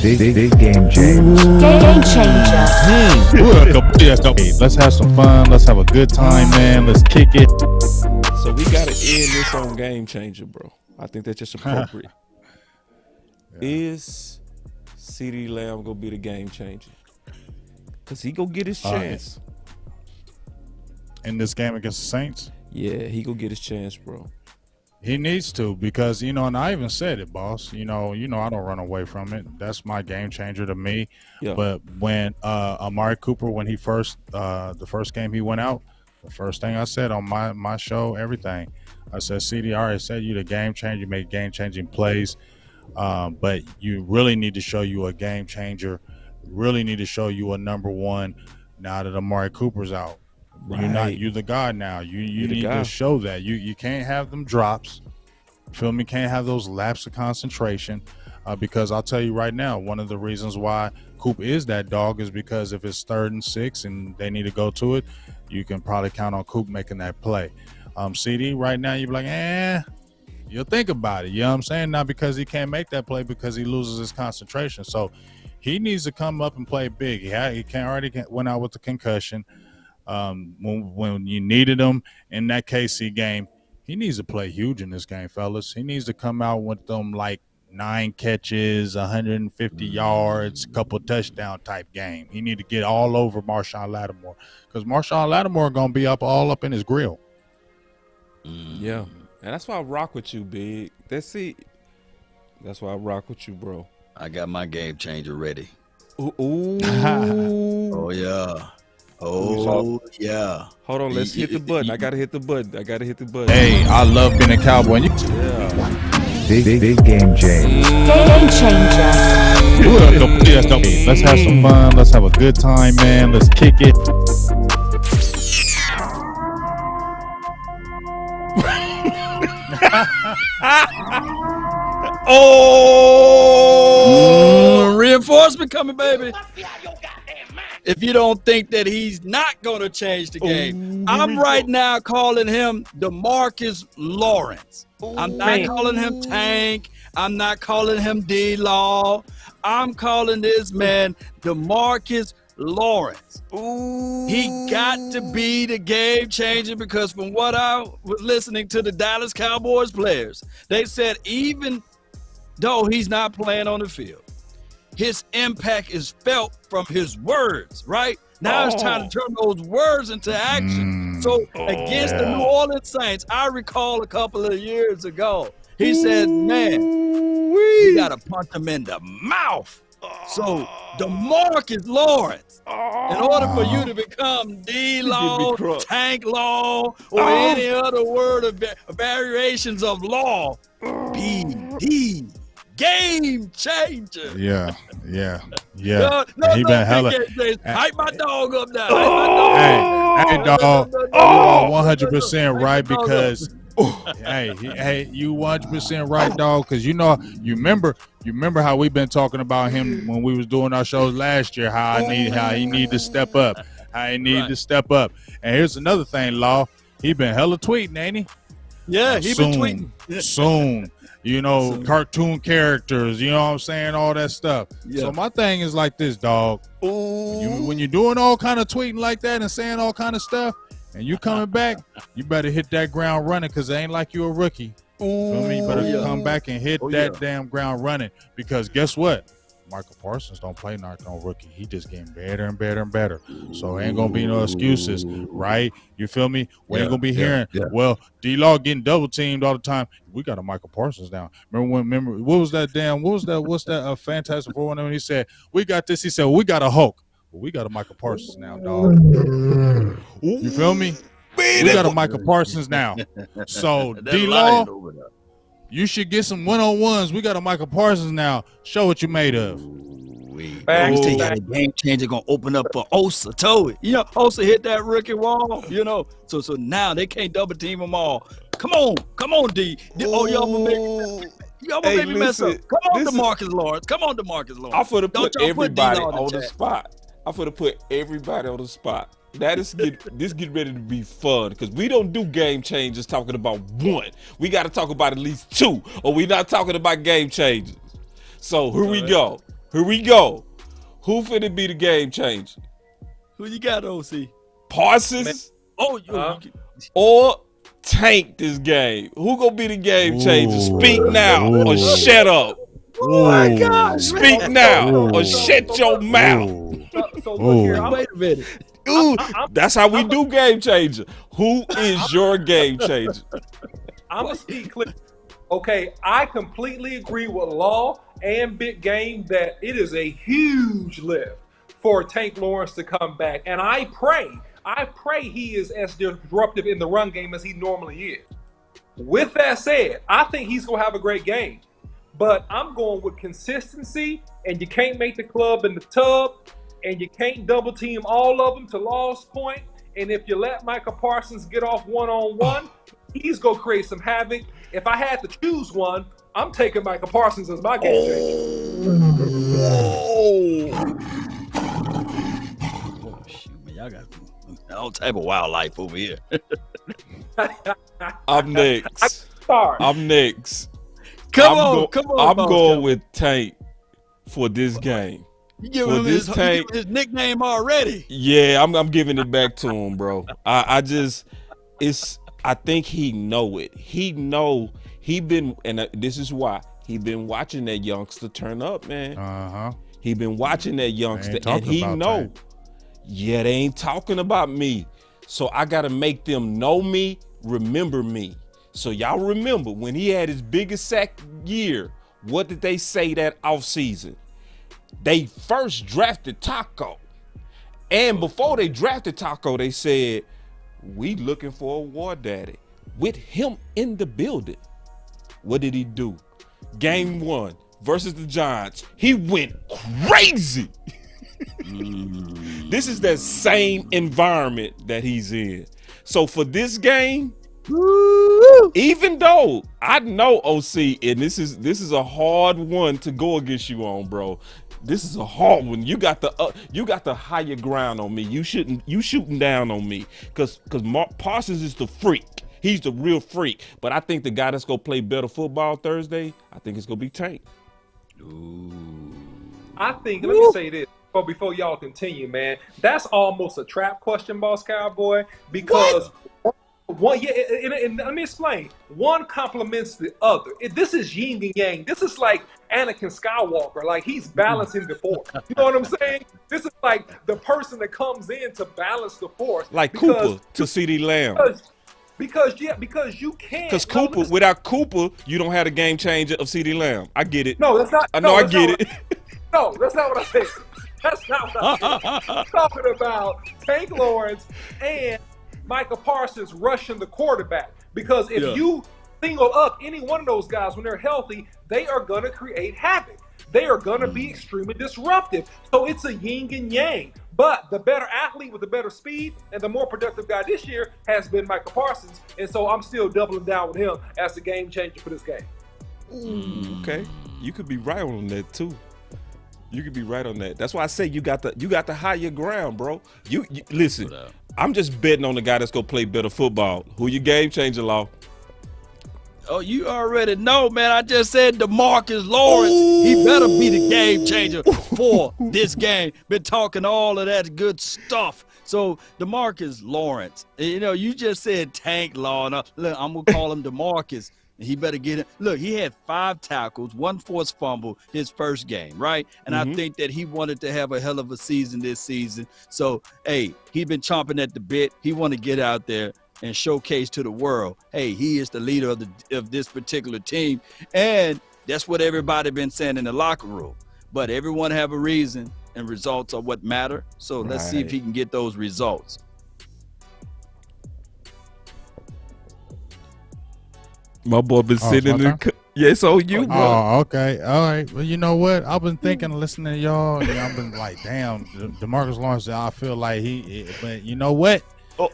Speaker 7: Big game change.
Speaker 8: Game changer.
Speaker 2: Let's have some fun. Let's have a good time, man. Let's kick it.
Speaker 3: So we gotta end this on game changer, bro. I think that's just appropriate. Is CeeDee Lamb gonna be the game changer? Cause he gonna get his chance.
Speaker 2: In this game against the Saints?
Speaker 3: Yeah, he gonna get his chance, bro.
Speaker 2: He needs to, because and I even said it, boss. I don't run away from it. That's my game changer to me.
Speaker 3: Yeah.
Speaker 2: But when Amari Cooper, when he the first game he went out, the first thing I said on my show, everything, I said, CD, I already said you the game changer, you make game changing plays, but you really need to show you a game changer. Really need to show you a number one now that Amari Cooper's out.
Speaker 3: Right.
Speaker 2: You're the guy now. You need to show that. You can't have them drops. Feel me? Can't have those lapses of concentration. Because I'll tell you right now, one of the reasons why Coop is that dog is because if it's 3rd and 6 and they need to go to it, you can probably count on Coop making that play. CD, right now, you'll be like, you'll think about it. You know what I'm saying? Not because he can't make that play, because he loses his concentration. So he needs to come up and play big. He already went out with the concussion. When you needed him in that KC game, he needs to play huge in this game, fellas. He needs to come out with them like 9 catches, 150 yards, couple touchdown type game. He need to get all over Marshawn Lattimore, because Marshawn Lattimore gonna be all up in his grill.
Speaker 3: Yeah, and that's why I rock with you, big. That's it. That's why I rock with you, bro.
Speaker 1: I got my game changer ready.
Speaker 3: Ooh.
Speaker 1: Oh yeah. Oh yeah.
Speaker 3: Hold on, let's hit the button. I gotta hit the button.
Speaker 2: Hey, I love being a Cowboy.
Speaker 3: Yeah.
Speaker 6: Big game change.
Speaker 8: Game changer.
Speaker 2: Let's have some fun. Let's have a good time, man. Let's kick it.
Speaker 1: Reinforcement coming, baby. If you don't think that he's not going to change the game, I'm right now calling him DeMarcus Lawrence. I'm not calling him Tank. I'm not calling him D-Law. I'm calling this man DeMarcus Lawrence. He got to be the game changer, because from what I was listening to the Dallas Cowboys players, they said even though he's not playing on the field, his impact is felt from his words, right? Now it's time to turn those words into action. So against the New Orleans Saints, I recall a couple of years ago, he said, man, we got to punch him in the mouth. So DeMarcus Lawrence, in order for you to become D-Law, Tank Law, or any other word of variations of law, be the game changer.
Speaker 2: Yeah.
Speaker 1: No,
Speaker 2: he been hella.
Speaker 1: Hype my dog up now.
Speaker 2: Hey, dog. You are 100% right, because hey, you 100% right, dog. Because you remember how we've been talking about him when we was doing our shows last year. How he need to step up. And here's another thing, Law. He been hella tweeting, ain't he?
Speaker 1: Yeah, he been tweeting
Speaker 2: soon. Cartoon characters, you know what I'm saying? All that stuff. Yeah. So my thing is like this, dog. When you're doing all kind of tweeting like that and saying all kind of stuff, and you coming back, you better hit that ground running, because it ain't like you a rookie. Feel me? You better come back and hit that damn ground running, because guess what? Michael Parsons don't play like no rookie. He just getting better and better and better. So ain't gonna be no excuses, right? You feel me? We ain't gonna be hearing, well, D-Law getting double teamed all the time. We got a Michael Parsons down. Remember what's that Fantastic Four when he said, we got this? He said, well, we got a Hulk. Well, we got a Michael Parsons now, dog. You feel me? We got a Michael Parsons now. So D-Law, you should get some one-on-ones. We got a Michael Parsons now. Show what you made of.
Speaker 1: We got a game changer gonna open up for Osa Toey. Osa hit that rookie wall. So now they can't double team them all. Come on, D. Y'all gonna make me mess up. Come on, DeMarcus Lawrence.
Speaker 3: I'm finna put everybody on the spot. This get ready to be fun, because we don't do game changers talking about one. We got to talk about at least two, or we not talking about game changers. So here we go. Who finna be the game changer?
Speaker 1: Who you got, OC?
Speaker 3: Parsons?
Speaker 1: Or
Speaker 3: tank this game? Who gonna be the game changer? Speak now or shut up.
Speaker 1: Oh my gosh!
Speaker 3: Speak now or shut your mouth.
Speaker 5: So look here.
Speaker 1: Wait a minute.
Speaker 3: Ooh, that's how we do game changer. Who is your game changer?
Speaker 5: I'm gonna speak clear. Okay, I completely agree with Law and Big Game that it is a huge lift for Tank Lawrence to come back, and I pray he is as disruptive in the run game as he normally is. With that said, I think he's gonna have a great game, but I'm going with consistency, and you can't make the club in the tub, and you can't double team all of them to Law's point. And if you let Micah Parsons get off one-on-one, he's gonna create some havoc. If I had to choose one, I'm taking Micah Parsons as my game changer.
Speaker 1: Oh shoot, man, y'all got all type of wildlife over here.
Speaker 3: I'm next. I'm next.
Speaker 1: Come on.
Speaker 3: I'm going with Tank for this game.
Speaker 1: You give him his nickname already.
Speaker 3: Yeah, I'm giving it back to him, bro. I think he know it. This is why he been watching that youngster turn up, man. He been watching that youngster, and he know. Yeah, they ain't talking about me. So I gotta make them know me, remember me. So y'all remember when he had his biggest sack year, what did they say that offseason? They first drafted Taco. And before they drafted Taco, they said, we looking for a war daddy. With him in the building. What did he do? Game 1 versus the Giants. He went crazy. This is that same environment that he's in. So for this game, even though I know OC, and this is a hard one to go against you on, bro. This is a hard one. You got the higher ground on me. You shooting down on me because Parsons is the freak. He's the real freak. But I think the guy that's gonna play better football Thursday, I think it's gonna be Tank.
Speaker 5: I think, let me say this before y'all continue, man. That's almost a trap question, Boss Cowboy, because and let me explain. One complements the other. This is yin and yang. This is like Anakin Skywalker. Like he's balancing the force. You know what I'm saying? This is like the person that comes in to balance the force.
Speaker 3: Like Cooper to CeeDee Lamb.
Speaker 5: Because you can't.
Speaker 3: Because Cooper, without Cooper, you don't have a game changer of CeeDee Lamb. I get it.
Speaker 5: No, that's not.
Speaker 3: I know, I get it.
Speaker 5: No, that's not what I said. That's not what I said. I'm talking about Tank Lawrence and Micah Parsons rushing the quarterback. Because if you single up any one of those guys when they're healthy, they are going to create havoc. They are going to be extremely disruptive. So it's a yin and yang. But the better athlete with the better speed and the more productive guy this year has been Micah Parsons. And so I'm still doubling down with him as the game changer for this game.
Speaker 3: Okay. You could be right on that too. You could be right on that. That's why I say you got the higher ground, bro. You listen. I'm just betting on the guy that's gonna play better football. Who your game changer, Law?
Speaker 1: Oh, you already know, man. I just said DeMarcus Lawrence. Ooh. He better be the game changer for this game. Been talking all of that good stuff. So DeMarcus Lawrence, you know, you just said Tank Law. Now, look, I'm gonna call him DeMarcus. He better get it. Look, he had 5 tackles, 1 forced fumble his first game, right? And I think that he wanted to have a hell of a season this season. So, hey, he's been chomping at the bit. He want to get out there and showcase to the world, hey, he is the leader of this particular team. And that's what everybody been saying in the locker room. But everyone have a reason, and results are what matter. So let's see if he can get those results.
Speaker 3: My boy been sitting in the yes, so you, bro.
Speaker 2: Oh, okay. All right. Well, you know what? I've been thinking, listening to y'all, and I've been like, damn, DeMarcus Lawrence, I feel like but you know what?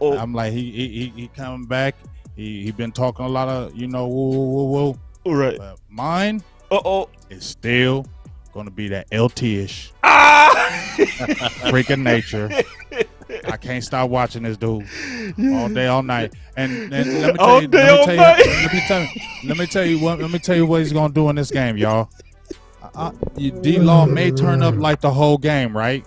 Speaker 2: I'm like, he coming back. He been talking a lot of, you know, woo.
Speaker 3: All right.
Speaker 2: But mine is still going to be that LT-ish. Freaking nature. I can't stop watching this dude all day, all night. And let me tell you what he's gonna do in this game, y'all. D-Law may turn up like the whole game, right?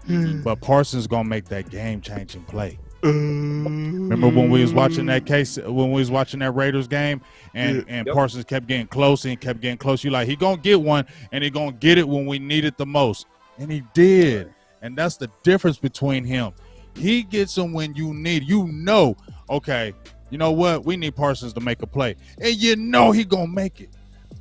Speaker 2: But Parsons gonna make that game-changing play. Remember when we was watching that Raiders game, and Parsons kept getting close and kept getting close. You like, he gonna get one, and he gonna get it when we need it the most, and he did. And that's the difference between him. He gets them when you need. Okay, you know what? We need Parsons to make a play, and he gonna make it.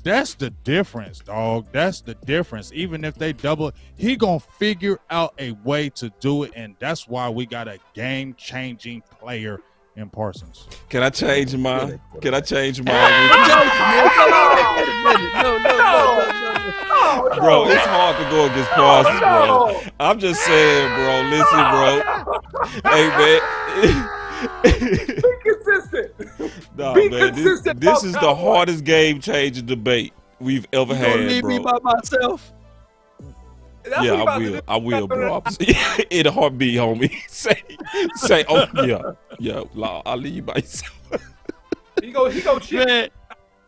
Speaker 2: That's the difference, dog. That's the difference. Even if they double, he gonna figure out a way to do it, and that's why we got a game-changing player in Parsons.
Speaker 3: Can I change mine?
Speaker 1: No.
Speaker 3: Bro, it's hard to go against Parsons, bro. I'm just saying, bro. Listen, bro. Hey, man.
Speaker 5: Be consistent.
Speaker 3: Nah,
Speaker 5: Be
Speaker 3: man,
Speaker 5: consistent.
Speaker 3: this is the hardest game-changing debate we've ever had, bro.
Speaker 1: Leave me by myself.
Speaker 5: That's
Speaker 3: Yeah,
Speaker 5: what you
Speaker 3: I will, bro. In a heartbeat, homie. say, oh yeah. I'll leave you by yourself.
Speaker 5: He go shit
Speaker 1: Man,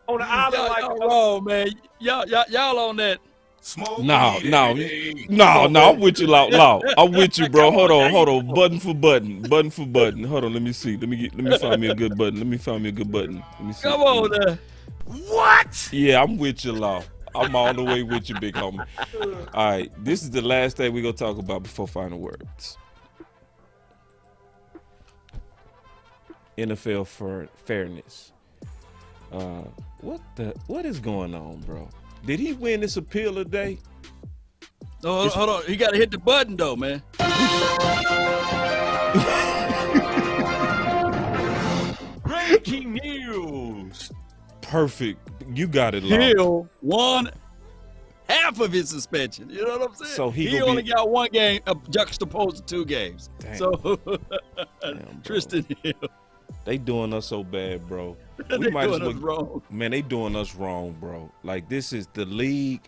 Speaker 5: on the island like
Speaker 1: y'all wrong, man. Y'all on that.
Speaker 3: No, I'm with you, Law. I'm with you, bro. Hold on. Button for button. Hold on, let me see. Let me find me a good button. Let me see.
Speaker 1: Come on, there.
Speaker 5: what?
Speaker 3: Yeah, I'm with you, Law. I'm all the way with you, big homie. All right, this is the last thing we're gonna talk about before final words. NFL fairness. What is going on, bro? Did he win this appeal today?
Speaker 1: No, hold on. He got to hit the button, though, man.
Speaker 7: Breaking news.
Speaker 3: Perfect. You got it, Law.
Speaker 1: Hill won half of his suspension. You know what I'm saying?
Speaker 3: So he
Speaker 1: only got one game juxtaposed to 2 games.
Speaker 3: Damn.
Speaker 1: So
Speaker 3: Damn,
Speaker 1: Tristan Hill.
Speaker 3: They doing us so bad, bro.
Speaker 1: They doing us wrong.
Speaker 3: Man, they doing us wrong, bro. Like, this is the league.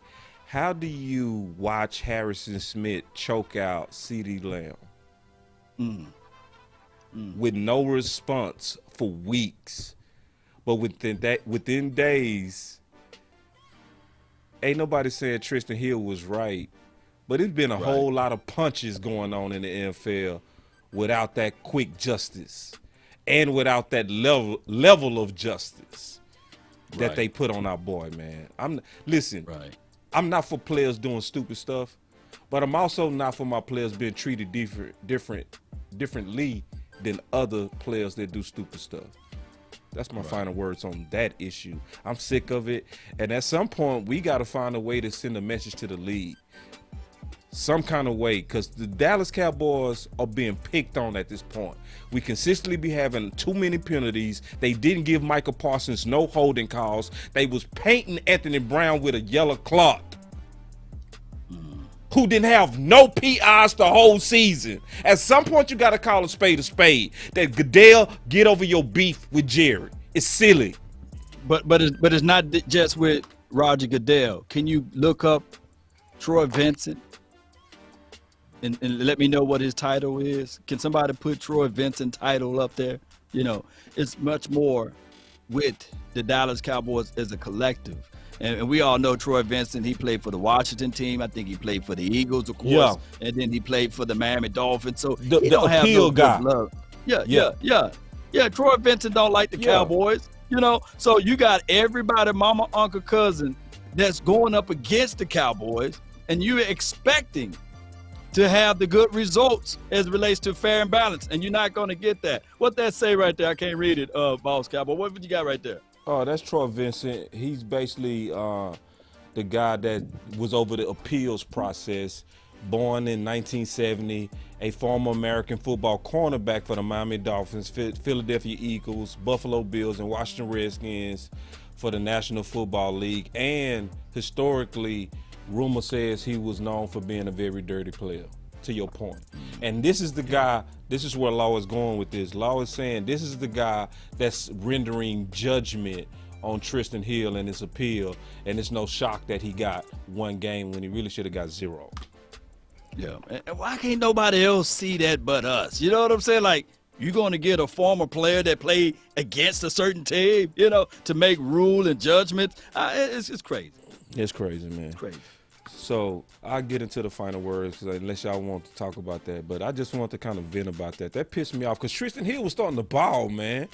Speaker 3: How do you watch Harrison Smith choke out CeeDee Lamb with no response for weeks, but within days, ain't nobody saying Tristan Hill was right, but it's been a whole lot of punches going on in the NFL without that quick justice. And without that level of justice that they put on our boy, man. I'm not for players doing stupid stuff, but I'm also not for my players being treated differently than other players that do stupid stuff. That's my final words on that issue. I'm sick of it, and at some point we got to find a way to send a message to the league. Some kind of way, because the Dallas Cowboys are being picked on at this point. We consistently be having too many penalties. They didn't give Michael Parsons no holding calls. They was painting Anthony Brown with a yellow cloth, who didn't have no PIs the whole season. At some point, you got to call a spade a spade. That Goodell, get over your beef with Jerry. It's silly.
Speaker 1: But it's not just with Roger Goodell. Can you look up Troy Vincent? And let me know what his title is. Can somebody put Troy Vincent title up there? You know, it's much more with the Dallas Cowboys as a collective. And we all know Troy Vincent, he played for the Washington team. I think he played for the Eagles, of course. Yeah. And then he played for the Miami Dolphins. So he don't have no guy. Love. Yeah. Troy Vincent don't like the Cowboys, you know. So you got everybody, mama, uncle, cousin, that's going up against the Cowboys, and you're expecting to have the good results as it relates to fair and balance, and you're not going to get that. What that say right there? I can't read it, Boss Cowboy. What would you got right there?
Speaker 3: Oh, that's Troy Vincent. He's basically the guy that was over the appeals process, born in 1970, a former American football cornerback for the Miami Dolphins, Philadelphia Eagles, Buffalo Bills, and Washington Redskins for the National Football League, and historically, rumor says he was known for being a very dirty player, to your point. And this is the guy, this is where Law is going with this. Law is saying this is the guy that's rendering judgment on Tristan Hill and his appeal, and it's no shock that he got 1 game when he really should have got 0.
Speaker 1: Yeah, and why can't nobody else see that but us? You know what I'm saying? Like, you're going to get a former player that played against a certain team, you know, to make rule and judgment. It's crazy.
Speaker 3: It's crazy, man.
Speaker 1: It's crazy.
Speaker 3: So I'll get into the final words unless y'all want to talk about that. But I just want to kind of vent about that. That pissed me off because Tristan Hill was starting to ball, man.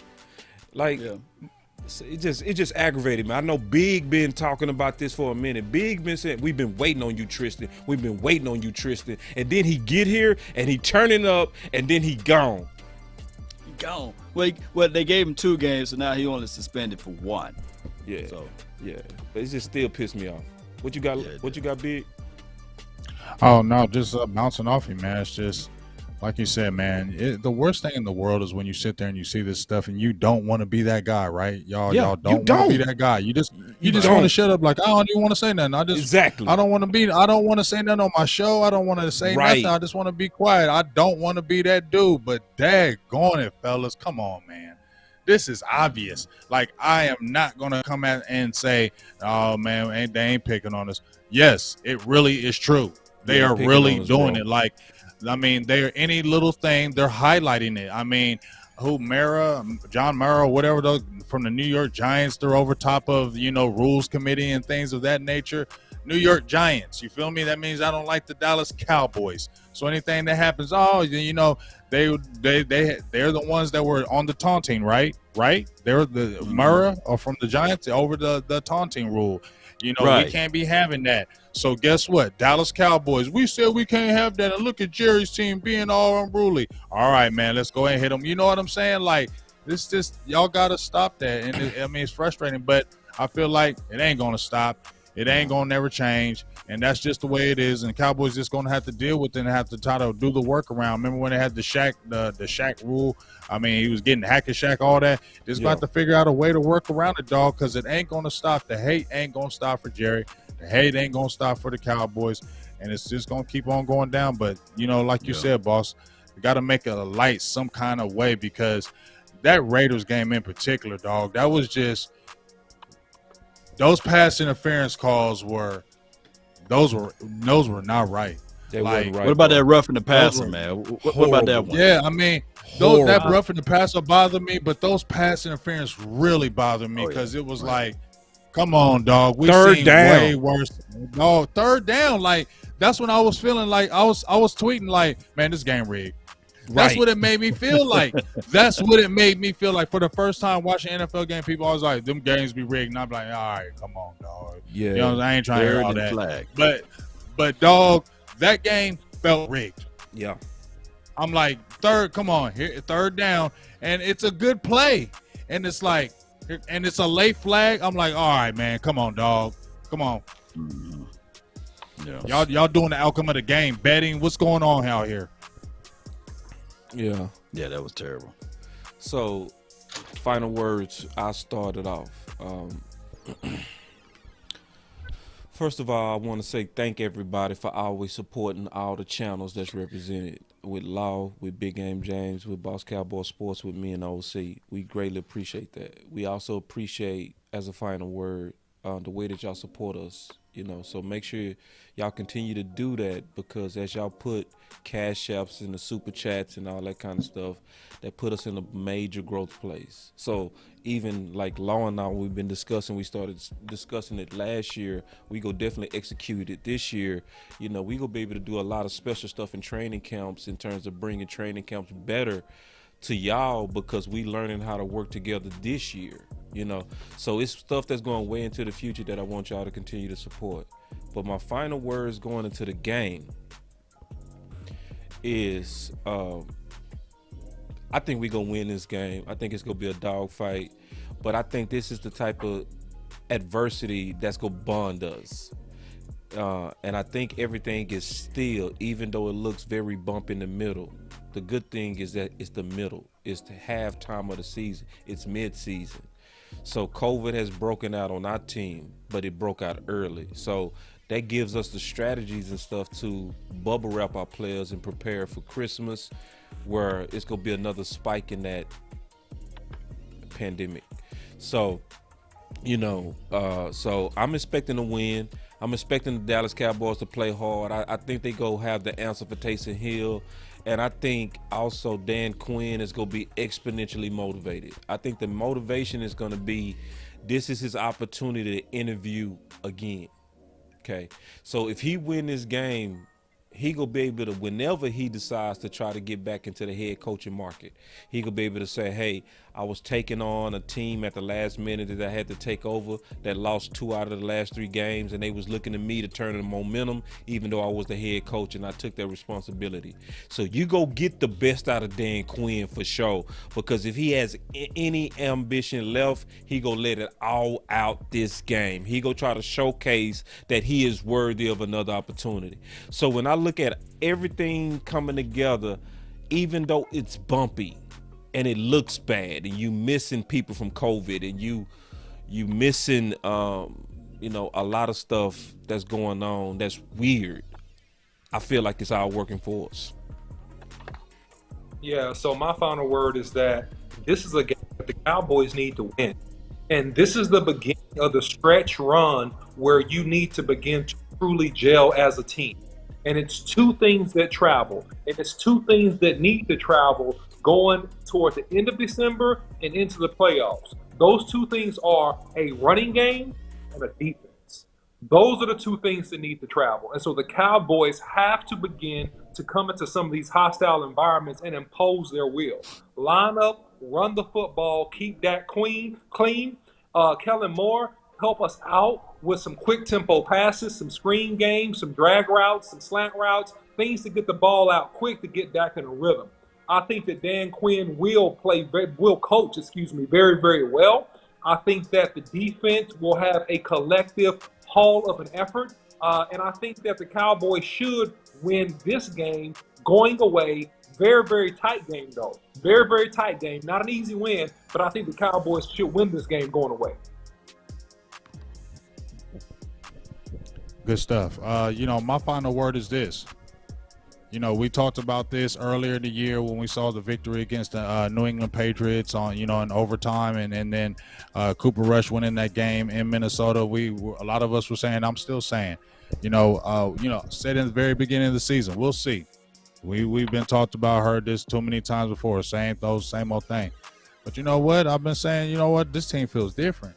Speaker 3: Like, it just aggravated me. I know Big been talking about this for a minute. Big been saying, we've been waiting on you, Tristan. We've been waiting on you, Tristan. And then he get here and he turning up and then he gone.
Speaker 1: He gone. Well, they gave him 2 games, so now he only suspended for 1.
Speaker 3: Yeah. So yeah, but it just still pissed me off. What you got? What you got, Big?
Speaker 2: Oh no, just bouncing off him, man. It's just like you said, man. The worst thing in the world is when you sit there and you see this stuff and you don't want to be that guy, right? Y'all don't want to be that guy. You just want to shut up. Like, I don't even want to say nothing. I don't want to say nothing on my show. I don't want to say nothing. I just want to be quiet. I don't want to be that dude. But daggone it, fellas, come on, man. This is obvious. Like, I am not going to come out and say, oh, man, they ain't picking on us. Yes, it really is true. They are really doing it. Like, I mean, they're any little thing, they're highlighting it. I mean, John Mara, whatever, from the New York Giants, they're over top of, rules committee and things of that nature. New York Giants, you feel me? That means I don't like the Dallas Cowboys. So anything that happens, they're the ones that were on the taunting, right? They're the Mara or from the Giants over the taunting rule. We can't be having that. So guess what? Dallas Cowboys, we said we can't have that. And look at Jerry's team being all unruly. All right, man, let's go ahead and hit them. You know what I'm saying? Like, this just, y'all got to stop that. And it's frustrating, but I feel like it ain't going to stop. It ain't going to never change. And that's just the way it is. And Cowboys just going to have to deal with it and have to try to do the workaround. Remember when they had the Shaq rule? I mean, he was getting hack-a-Shaq, all that. Just got to figure out a way to work around it, dog, because it ain't going to stop. The hate ain't going to stop for Jerry. The hate ain't going to stop for the Cowboys. And it's just going to keep on going down. But, like you said, boss, you got to make it a light some kind of way, because that Raiders game in particular, dog, that was just – those pass interference calls were not right.
Speaker 3: They weren't right.
Speaker 1: What about that roughing the passer, man? What about that one?
Speaker 2: Yeah, I mean, that roughing the passer bothered me, but those pass interference really bothered me because it was like, come on, dog. We seen way worse. No, third down. Like, that's when I was feeling like I was tweeting like, man, this game rigged. That's what it made me feel like. That's what it made me feel like. For the first time watching NFL game, people always like, them games be rigged. And I'm like, all right, come on, dog.
Speaker 3: Yeah.
Speaker 2: I ain't trying to hear all that. Flag. But dog, that game felt rigged.
Speaker 3: Yeah.
Speaker 2: I'm like, third down. And it's a good play. And it's like, and it's a late flag. I'm like, all right, man, come on, dog. Come on. Yeah. Y'all doing the outcome of the game. Betting. What's going on out here?
Speaker 3: Yeah,
Speaker 1: that was terrible.
Speaker 3: So, final words. I started off. First of all, I want to say thank everybody for always supporting all the channels that's represented with Law, with Big Game James, with Boss Cowboy Sports, with me and OC. We greatly appreciate that. We also appreciate, as a final word, the way that y'all support us. So make sure y'all continue to do that, because as y'all put cash apps and the super chats and all that kind of stuff, that put us in a major growth place. So even like Law and I, we've been discussing, we started discussing it last year. We go definitely execute it this year. We gonna be able to do a lot of special stuff in training camps in terms of bringing training camps better to y'all, because we learning how to work together this year. So it's stuff that's going way into the future that I want y'all to continue to support. But my final words going into the game is, I think we're going to win this game. I think it's going to be a dogfight, but I think this is the type of adversity that's going to bond us. And I think everything is still, even though it looks very bump in the middle. The good thing is that it's the middle. It's the halftime of the season. It's mid-season. So COVID has broken out on our team, but it broke out early. So that gives us the strategies and stuff to bubble wrap our players and prepare for Christmas, where it's going to be another spike in that pandemic. So, so I'm expecting a win. I'm expecting the Dallas Cowboys to play hard. I think they go have the answer for Taysom Hill. And I think also Dan Quinn is going to be exponentially motivated. I think the motivation is going to be, this is his opportunity to interview again. Okay, so if he win this game, he gonna be able to, whenever he decides to try to get back into the head coaching market, he gonna be able to say, hey, I was taking on a team at the last minute that I had to take over that lost 2 out of the last 3 games, and they was looking to me to turn the momentum, even though I was the head coach and I took that responsibility. So you go get the best out of Dan Quinn for sure, because if he has any ambition left, he go let it all out this game. He go try to showcase that he is worthy of another opportunity. So when I look at everything coming together, even though it's bumpy and it looks bad, and you missing people from COVID, and you missing a lot of stuff that's going on that's weird, I feel like it's all working for us.
Speaker 5: Yeah, so my final word is that this is a game that the Cowboys need to win. And this is the beginning of the stretch run where you need to begin to truly gel as a team. And it's 2 things that travel. And it's 2 things that need to travel going toward the end of December and into the playoffs. Those 2 things are a running game and a defense. Those are the 2 things that need to travel. And so the Cowboys have to begin to come into some of these hostile environments and impose their will. Line up, run the football, keep Dak clean. Kellen Moore, help us out with some quick tempo passes, some screen games, some drag routes, some slant routes, things to get the ball out quick to get Dak in a rhythm. I think that Dan Quinn will coach very, very well. I think that the defense will have a collective haul of an effort. And I think that the Cowboys should win this game going away. Very, very tight game, though. Very, very tight game. Not an easy win, but I think the Cowboys should win this game going away.
Speaker 2: Good stuff. My final word is this. We talked about this earlier in the year when we saw the victory against the New England Patriots in overtime, and then Cooper Rush winning that game in Minnesota. A lot of us were saying, I'm still saying, said in the very beginning of the season, we'll see. We've been talked about, heard this too many times before, same old thing. But you know what? I've been saying, this team feels different.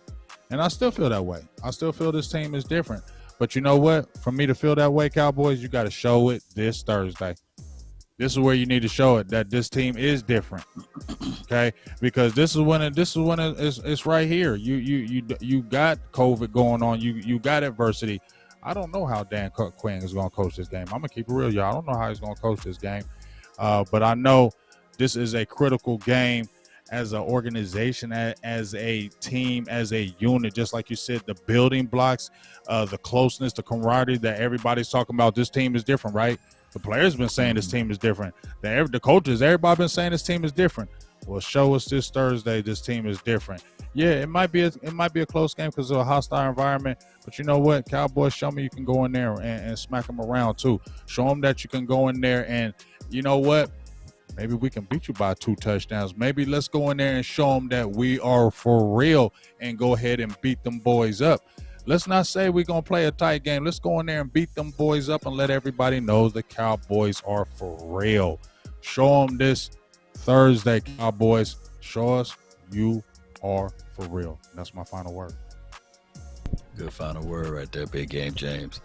Speaker 2: And I still feel that way. I still feel this team is different. But you know what? For me to feel that way, Cowboys, you got to show it this Thursday. This is where you need to show it that this team is different. Okay? Because this is when it's right here. You got COVID going on. You got adversity. I don't know how Dan Quinn is going to coach this game. I'm going to keep it real, y'all. I don't know how he's going to coach this game. But I know this is a critical game as an organization, as a team, as a unit. Just like you said, the building blocks, the closeness, the camaraderie that everybody's talking about. This team is different, right? The players been saying this team is different. The coaches, everybody been saying this team is different. Well, show us this Thursday this team is different. Yeah, it might be a close game because of a hostile environment. But you know what? Cowboys, show me you can go in there and smack them around too. Show them that you can go in there and, you know what? Maybe we can beat you by 2 touchdowns. Maybe let's go in there and show them that we are for real and go ahead and beat them boys up. Let's not say we're going to play a tight game. Let's go in there and beat them boys up and let everybody know the Cowboys are for real. Show them this Thursday, Cowboys. Show us you are for real. That's my final word.
Speaker 1: Good final word right there, big game, James.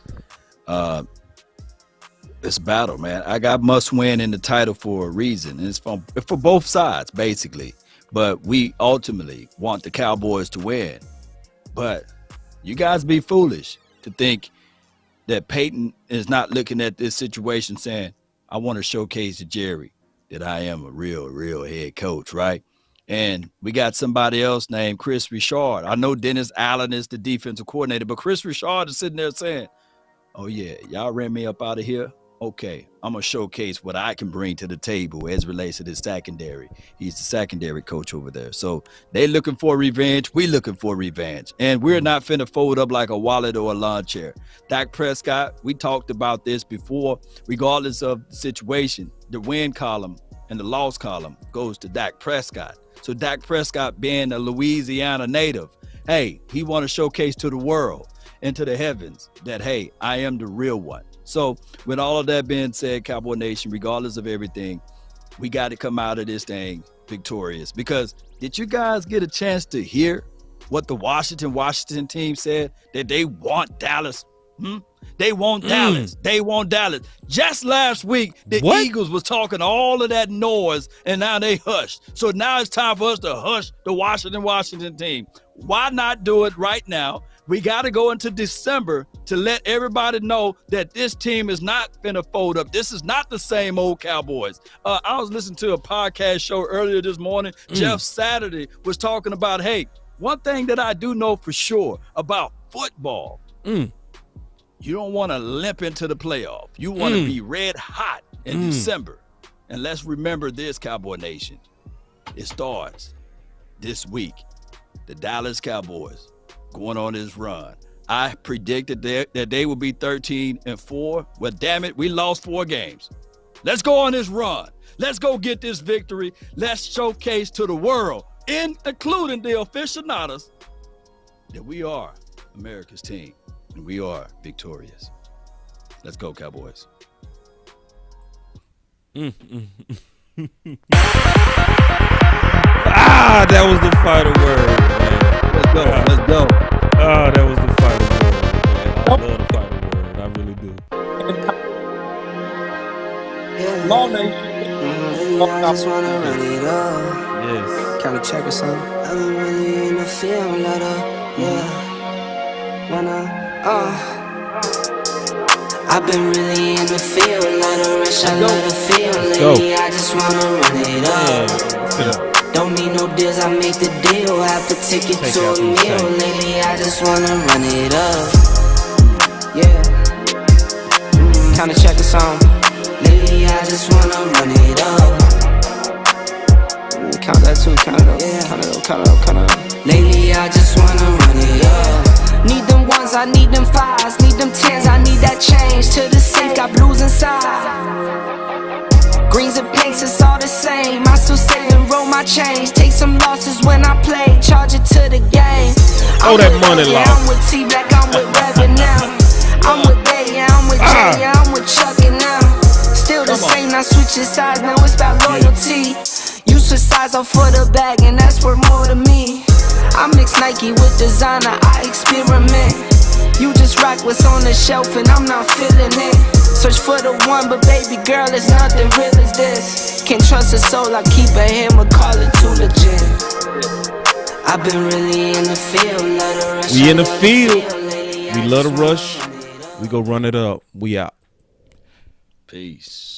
Speaker 1: It's battle, man. I got must win in the title for a reason. And it's for both sides, basically. But we ultimately want the Cowboys to win. But you guys be foolish to think that Peyton is not looking at this situation saying, I want to showcase to Jerry that I am a real head coach, right? And we got somebody else named Chris Richard. I know Dennis Allen is the defensive coordinator, but Chris Richard is sitting there saying, oh, yeah, y'all ran me up out of here. Okay, I'm going to showcase what I can bring to the table as it relates to this secondary. He's the secondary coach over there. So they looking for revenge. We looking for revenge. And we're not finna fold up like a wallet or a lawn chair. Dak Prescott, we talked about this before. Regardless of the situation, the win column and the loss column goes to Dak Prescott. So Dak Prescott being a Louisiana native, hey, he want to showcase to the world and to the heavens that, hey, I am the real one. So with all of that being said, Cowboy Nation, regardless of everything, we got to come out of this thing victorious. Because did you guys get a chance to hear what the Washington team said? That they want Dallas? They want Dallas. They want Dallas. Just last week, the Eagles was talking all of that noise, and now they hushed. So now it's time for us to hush the Washington team. Why not do it right now? We got to go into December to let everybody know that this team is not going to fold up. This is not the same old Cowboys. I was listening to a podcast show earlier this morning. Jeff Saturday was talking about, hey, one thing that I do know for sure about football, you don't want to limp into the playoff. You want to be red hot in December. And let's remember this, Cowboy Nation. It starts this week. The Dallas Cowboys going on this run. I predicted that they would be 13-4. Well, damn it, we lost 4 games. Let's go on this run. Let's go get this victory. Let's showcase to the world, including the aficionados, that we are America's team and we are victorious. Let's go, Cowboys.
Speaker 3: That was the final word, man.
Speaker 1: Let's go.
Speaker 3: That was the final word, man. I love the final word. I really do.
Speaker 5: Law Nation.
Speaker 4: I just wanna run it up.
Speaker 3: Yes.
Speaker 4: Kinda check or something. I've been really in the field, let up. I've been really in the field, let her rush, I let her feel. Lately, I just wanna run it up. Don't need no deals, I make the deal. Have to take it to a meal. Lately, I just wanna run it up. Kinda check the song. Lately, I just wanna run it up. Count that too, count it up. Count it up. Lately, I just wanna run it up. Need them ones, I need them fives. Need them tens, I need that change. To the safe, got blues inside. Greens and pinks, it's all the same. I still save and roll my change. Take some losses when I play, charge it to the game.
Speaker 3: That money loss.
Speaker 4: I'm with T-Black, I'm with Revan now. I'm with Bay, I'm with Jay, I'm with Chuck and now. Still the same, not switching sides, now it's about loyalty. You switch sides off for the bag, and that's worth more to me. I mix Nike with designer, I experiment. You just rock what's on the shelf, and I'm not feeling it. Search for the one, but baby girl, it's nothing real as this. Can't trust a soul, I keep a hammer, call it too legit. I've been really in the field, let her rush.
Speaker 3: We in the field. We love to rush. We go run it up. We out.
Speaker 1: Peace.